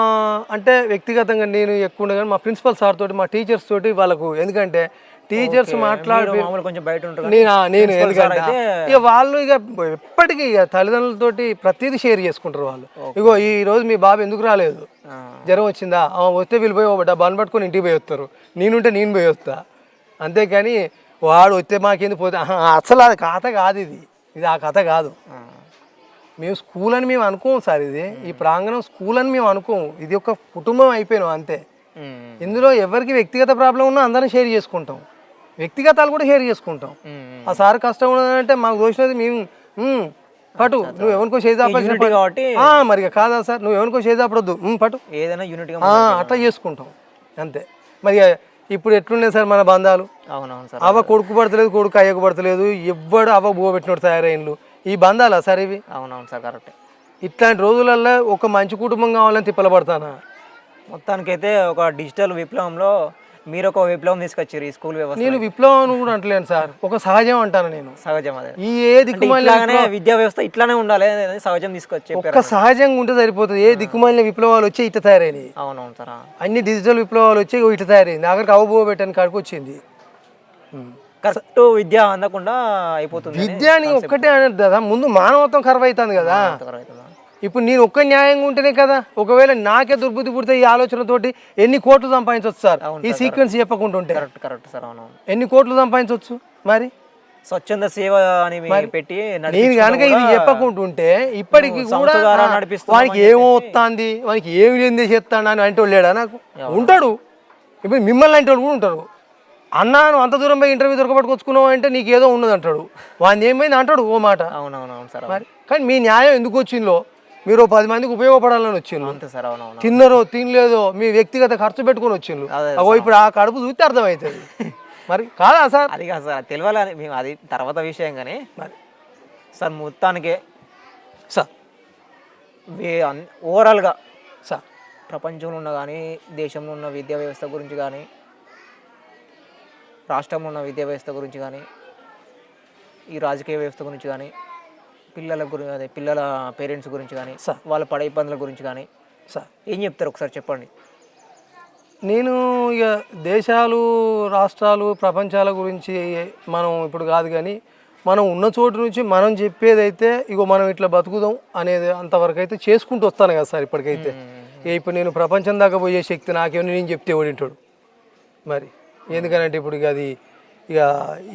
అంటే వ్యక్తిగతంగా నేను ఎక్కువ ఉండగానే మా ప్రిన్సిపల్ సార్ తోటి, మా టీచర్స్ తోటి వాళ్ళకు, ఎందుకంటే టీచర్స్ మాట్లాడి కొంచెం బయట ఉంటారు నేను ఎందుకంటే ఇక వాళ్ళు ఇక ఎప్పటికీ ఇక తల్లిదండ్రులతోటి ప్రతిదీ షేర్ చేసుకుంటారు వాళ్ళు. ఇగో ఈ రోజు మీ బాబు ఎందుకు రాలేదు, జ్వరం వచ్చిందా, వస్తే వీళ్ళు పోయి డబ్బాను పట్టుకొని ఇంటికి పోయి వస్తారు, నేనుంటే నేను పోయి వస్తా. అంతేకాని వాడు వస్తే మాకేంది పోతే అసలు అది కథ కాదు, ఇది ఆ కథ కాదు. మేము స్కూల్ అని మేము అనుకోము సార్, ఇది ఈ ప్రాంగణం స్కూల్ అని మేము అనుకోము, ఇది ఒక కుటుంబం అయిపోయినాం అంతే. ఇందులో ఎవరికి వ్యక్తిగత ప్రాబ్లం ఉన్నా అందరం షేర్ చేసుకుంటాం, వ్యక్తిగతాలు కూడా షేర్ చేసుకుంటాం. ఆ సార్ కష్టం ఉన్నదంటే మాకు దోచినది మేము పటు నువ్వు ఎవరికో చేసాపడదు యూనిటీ కాబట్టి మరి ఇక కాదా సార్, నువ్వు ఎవరికో చేసాపడద్దు పటు ఏదైనా యూనిట్గా అట్లా చేసుకుంటాం అంతే. మరి ఇప్పుడు ఎట్లున్నాయి సార్ మన బంధాలు? అవునవును సార్. అవ్వ కొడుకు పడతలేదు, కొడుకు అయ్యకు పడతలేదు, ఎవ్వడు అవ్వ బువ్వ పెట్టినట్టు తయారైనలు. ఈ బంధాలా సార్ ఇవి? అవునవును సార్ కరెక్ట్. ఇట్లాంటి రోజులల్లో ఒక మంచి కుటుంబం కావాలని తిప్పలు పడతానా? మొత్తానికైతే ఒక డిజిటల్ విప్లవంలో మీరు ఒక విప్లవం తీసుకొచ్చారు ఈ స్కూల్ వ్యవస్థ. నేను విప్లవం అని కూడా అంటలేను సార్, ఒక సహజం అంటాను నేను. సహజం అదే. ఈ ఏ దిక్కుమాలిన విద్యా వ్యవస్థ ఇట్లానే ఉండాలి అనేది సహజం తీసుకొచ్చి ఒక సహజంగా ఉంటే సరిపోతుంది. ఏ దిక్కుమాలిన విప్లవాలు వచ్చి ఇట్లా తయారైనాయి. అవునవును సార్. అన్ని డిజిటల్ విప్లవాలు వచ్చి ఇట్లా తయారైంది. ఆఖరికి అవబోవ పెట్టని కాడికి వచ్చింది. కరెక్ట్ విద్య అందకుండా అయిపోతుంది. విద్యాని ఒక్కటే అనేది కదా, ముందు మానవత్వం ఖరాబ్ అవుతుంది కదా. ఇప్పుడు నేను ఒక్క న్యాయంగా ఉంటేనే కదా, ఒకవేళ నాకే దుర్బుద్ధి పుడితే ఈ ఆలోచనతోటి ఎన్ని కోట్లు సంపాదించవచ్చు సార్ ఈ సీక్వెన్స్ చెప్పకుండా ఉంటే. Correct sir. అవునవును. ఎన్ని కోట్లు సంపాదించవచ్చు మరి. స్వచ్ఛంద సేవ అని పెట్టి నేను కనుక ఇది చెప్పకుంటుంటే ఇప్పటికి కూడా వానికి ఏమో వస్తుంది, వానికి ఏమి లేని చేస్తాను అని అంటే లేడా నాకు ఉంటాడు. ఇప్పుడు మిమ్మల్ని అంటే వాళ్ళు కూడా ఉంటారు. అన్నాను అంత దూరం పోయి ఇంటర్వ్యూ దొరకబట్టుకొచ్చుకున్నావు అంటే నీకు ఏదో ఉన్నది అంటాడు, వాడిని ఏమైంది అంటాడు ఓ మాట. అవునవునవును సార్. మరి కానీ మీ న్యాయం ఎందుకు వచ్చిందో, మీరు 10 మందికి ఉపయోగపడాలని వచ్చిండ్రు. అంతే సార్. అవునవును. తిన్నరో తినలేదో మీ వ్యక్తిగత ఖర్చు పెట్టుకుని వచ్చిండ్రు. అగో ఇప్పుడు ఆ కడుపు చూస్తే అర్థమవుతుంది. మరి కాదా సార్? అది కాదు సార్, తెలియాలని మేము అది తర్వాత విషయం. కానీ మరి సార్ మొత్తానికే సార్ ఓవరాల్గా సార్ ప్రపంచంలో ఉన్న కానీ దేశంలో ఉన్న విద్యా వ్యవస్థ గురించి కానీ రాష్ట్రంలో ఉన్న విద్యా వ్యవస్థ గురించి కానీ ఈ రాజకీయ వ్యవస్థ గురించి కానీ పిల్లల గురించి, అదే పిల్లల పేరెంట్స్ గురించి కానీ వాళ్ళ పడే ఇబ్బందుల గురించి కానీ సార్ ఏం చెప్తారు ఒకసారి చెప్పండి. నేను ఇక దేశాలు రాష్ట్రాలు ప్రపంచాల గురించి మనం ఇప్పుడు కాదు, కానీ మనం ఉన్న చోటు నుంచి మనం చెప్పేదైతే ఇగో మనం ఇట్లా బతుకుదాం అనేది అంతవరకు అయితే చేసుకుంటూ వస్తాను కదా సార్. ఇప్పటికైతే ఇప్పుడు నేను ప్రపంచం దాకా పోయే శక్తి నాకేమో నేను చెప్తే ఓడింటాడు మరి. ఎందుకనంటే ఇప్పుడు ఇక అది ఇక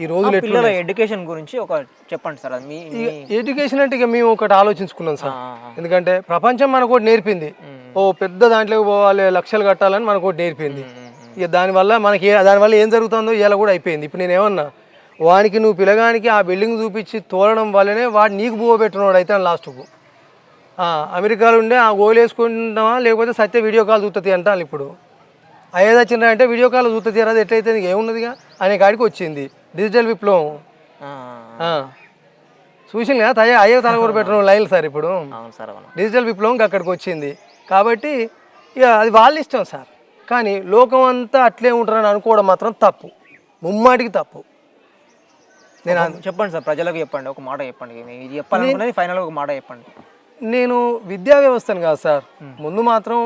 ఈ రోజులు పిల్లల ఎడ్యుకేషన్ గురించి ఒక చెప్పండి సార్. ఎడ్యుకేషన్ అంటే ఇక మేము ఒకటి ఆలోచించుకున్నాం సార్. ఎందుకంటే ప్రపంచం మనకు ఒకటి నేర్పింది, ఓ పెద్ద దాంట్లోకి పోవాలి, లక్షలు కట్టాలని మనకు ఒకటి నేర్పింది. ఇక దానివల్ల దానివల్ల ఏం జరుగుతుందో ఇలా కూడా అయిపోయింది. ఇప్పుడు నేను ఏమన్నా వానికి నువ్వు పిల్లగానికి ఆ బిల్డింగ్ చూపించి తోలడం వల్లనే వాడు నీకు బువ్వ పెట్టినవాడు అయితే లాస్ట్కు అమెరికాలో ఉండే ఆ గోలు వేసుకుంటామా లేకపోతే సత్య వీడియో కాల్ చూస్తుంది అంటాను. ఇప్పుడు అయ్యేది వచ్చిందా అంటే వీడియో కాల్ చూస్తుంది, అది ఎట్లయితే నీకు ఏమున్నదిగా అనే కాడికి వచ్చింది డిజిటల్ విప్లవం. చూసింది కదా అయ్యే తలగూర పెట్టడం లైన్లు సార్. ఇప్పుడు డిజిటల్ విప్లవం అక్కడికి వచ్చింది కాబట్టి ఇక అది వాళ్ళ ఇష్టం సార్. కానీ లోకం అంతా అట్లే ఉంటారని అనుకోవడం మాత్రం తప్పు, ముమ్మాటికి తప్పు. నేను చెప్పండి సార్, ప్రజలకు చెప్పండి, ఒక మాట చెప్పండి, చెప్పాలనుకున్నది ఫైనల్గా ఒక మాట చెప్పండి. నేను విద్యా వ్యవస్థను కాదు సార్, ముందు మాత్రం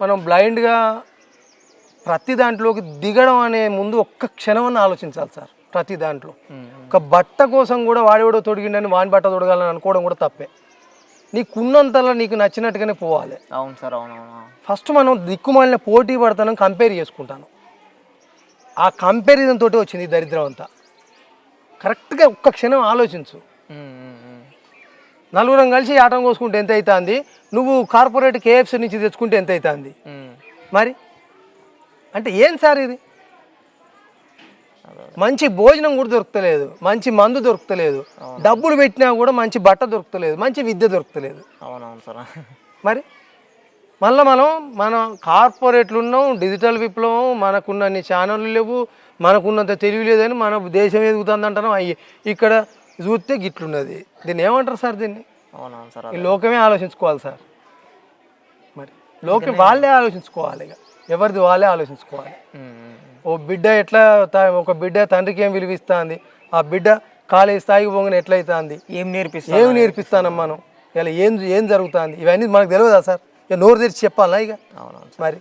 మనం బ్లైండ్గా ప్రతి దాంట్లోకి దిగడం అనే ముందు ఒక్క క్షణం ఆలోచించాలి సార్. ప్రతి దాంట్లో ఒక బట్ట కోసం కూడా వాడేవాడో తొడిగిండని వాని బట్ట తొడగాలని అనుకోవడం కూడా తప్పే. నీకున్నంతలా నీకు నచ్చినట్టుగానే పోవాలి. అవును సార్. అవునవును. ఫస్ట్ మనం దిక్కుమాలిన పోటీ పడతాను, కంపేర్ చేసుకుంటాను. ఆ కంపారిజన్ తోటి వచ్చింది దరిద్రం అంతా. కరెక్ట్గా ఒక్క క్షణం ఆలోచించు. నలుగురం కలిసి ఆటం కోసుకుంటే ఎంత అవుతుంది, నువ్వు కార్పొరేట్ కేఎఫ్సీ నుంచి తెచ్చుకుంటే ఎంత అవుతుంది మరి. అంటే ఏం సార్ ఇది? మంచి భోజనం కూడా దొరుకుతలేదు, మంచి మందు దొరుకుతలేదు, డబ్బులు పెట్టినా కూడా మంచి బట్ట దొరుకుతలేదు, మంచి విద్య దొరుకుతలేదు. అవునవును సార్. మరి మళ్ళీ మన కార్పొరేట్లు ఉన్నాం, డిజిటల్ విప్లవం, మనకున్నన్ని ఛానళ్ళు లేవు, మనకున్నంత తెలివి లేదని మన దేశం ఎదుగుతుంది అంటాను. ఇక్కడ చూస్తే గిట్లున్నది. దీన్ని ఏమంటారు సార్? దీన్ని అవునవును సార్, ఈ లోకమే ఆలోచించుకోవాలి సార్. మరి లోకం వాళ్ళే ఆలోచించుకోవాలి, ఇక ఎవరిది వాళ్ళే ఆలోచించుకోవాలి. ఓ బిడ్డ ఎట్లా, ఒక బిడ్డ తండ్రికి ఏం విలువిస్తుంది, ఆ బిడ్డ కాలేజ్ స్థాయికి పోగానే ఎట్లయితుంది, ఏం నేర్పిస్తానం మనం, ఇలా ఏం జరుగుతుంది, ఇవన్నీ మనకు తెలియదా సార్? ఇక నోరు తెరిచి చెప్పాలా ఇక? మరి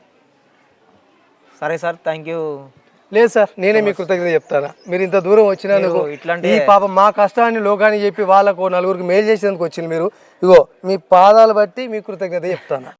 సరే సార్, థ్యాంక్ యూ. లేదు సార్, నేనే మీ కృతజ్ఞత చెప్తానా. మీరు ఇంత దూరం వచ్చినందుకు, ఈ పాపం మా కష్టాన్ని లోకానికి చెప్పి వాళ్ళకు నలుగురికి మేలు చేసేందుకు వచ్చింది మీరు. ఇగో మీ పాదాలు బట్టి మీ కృతజ్ఞత చెప్తాను.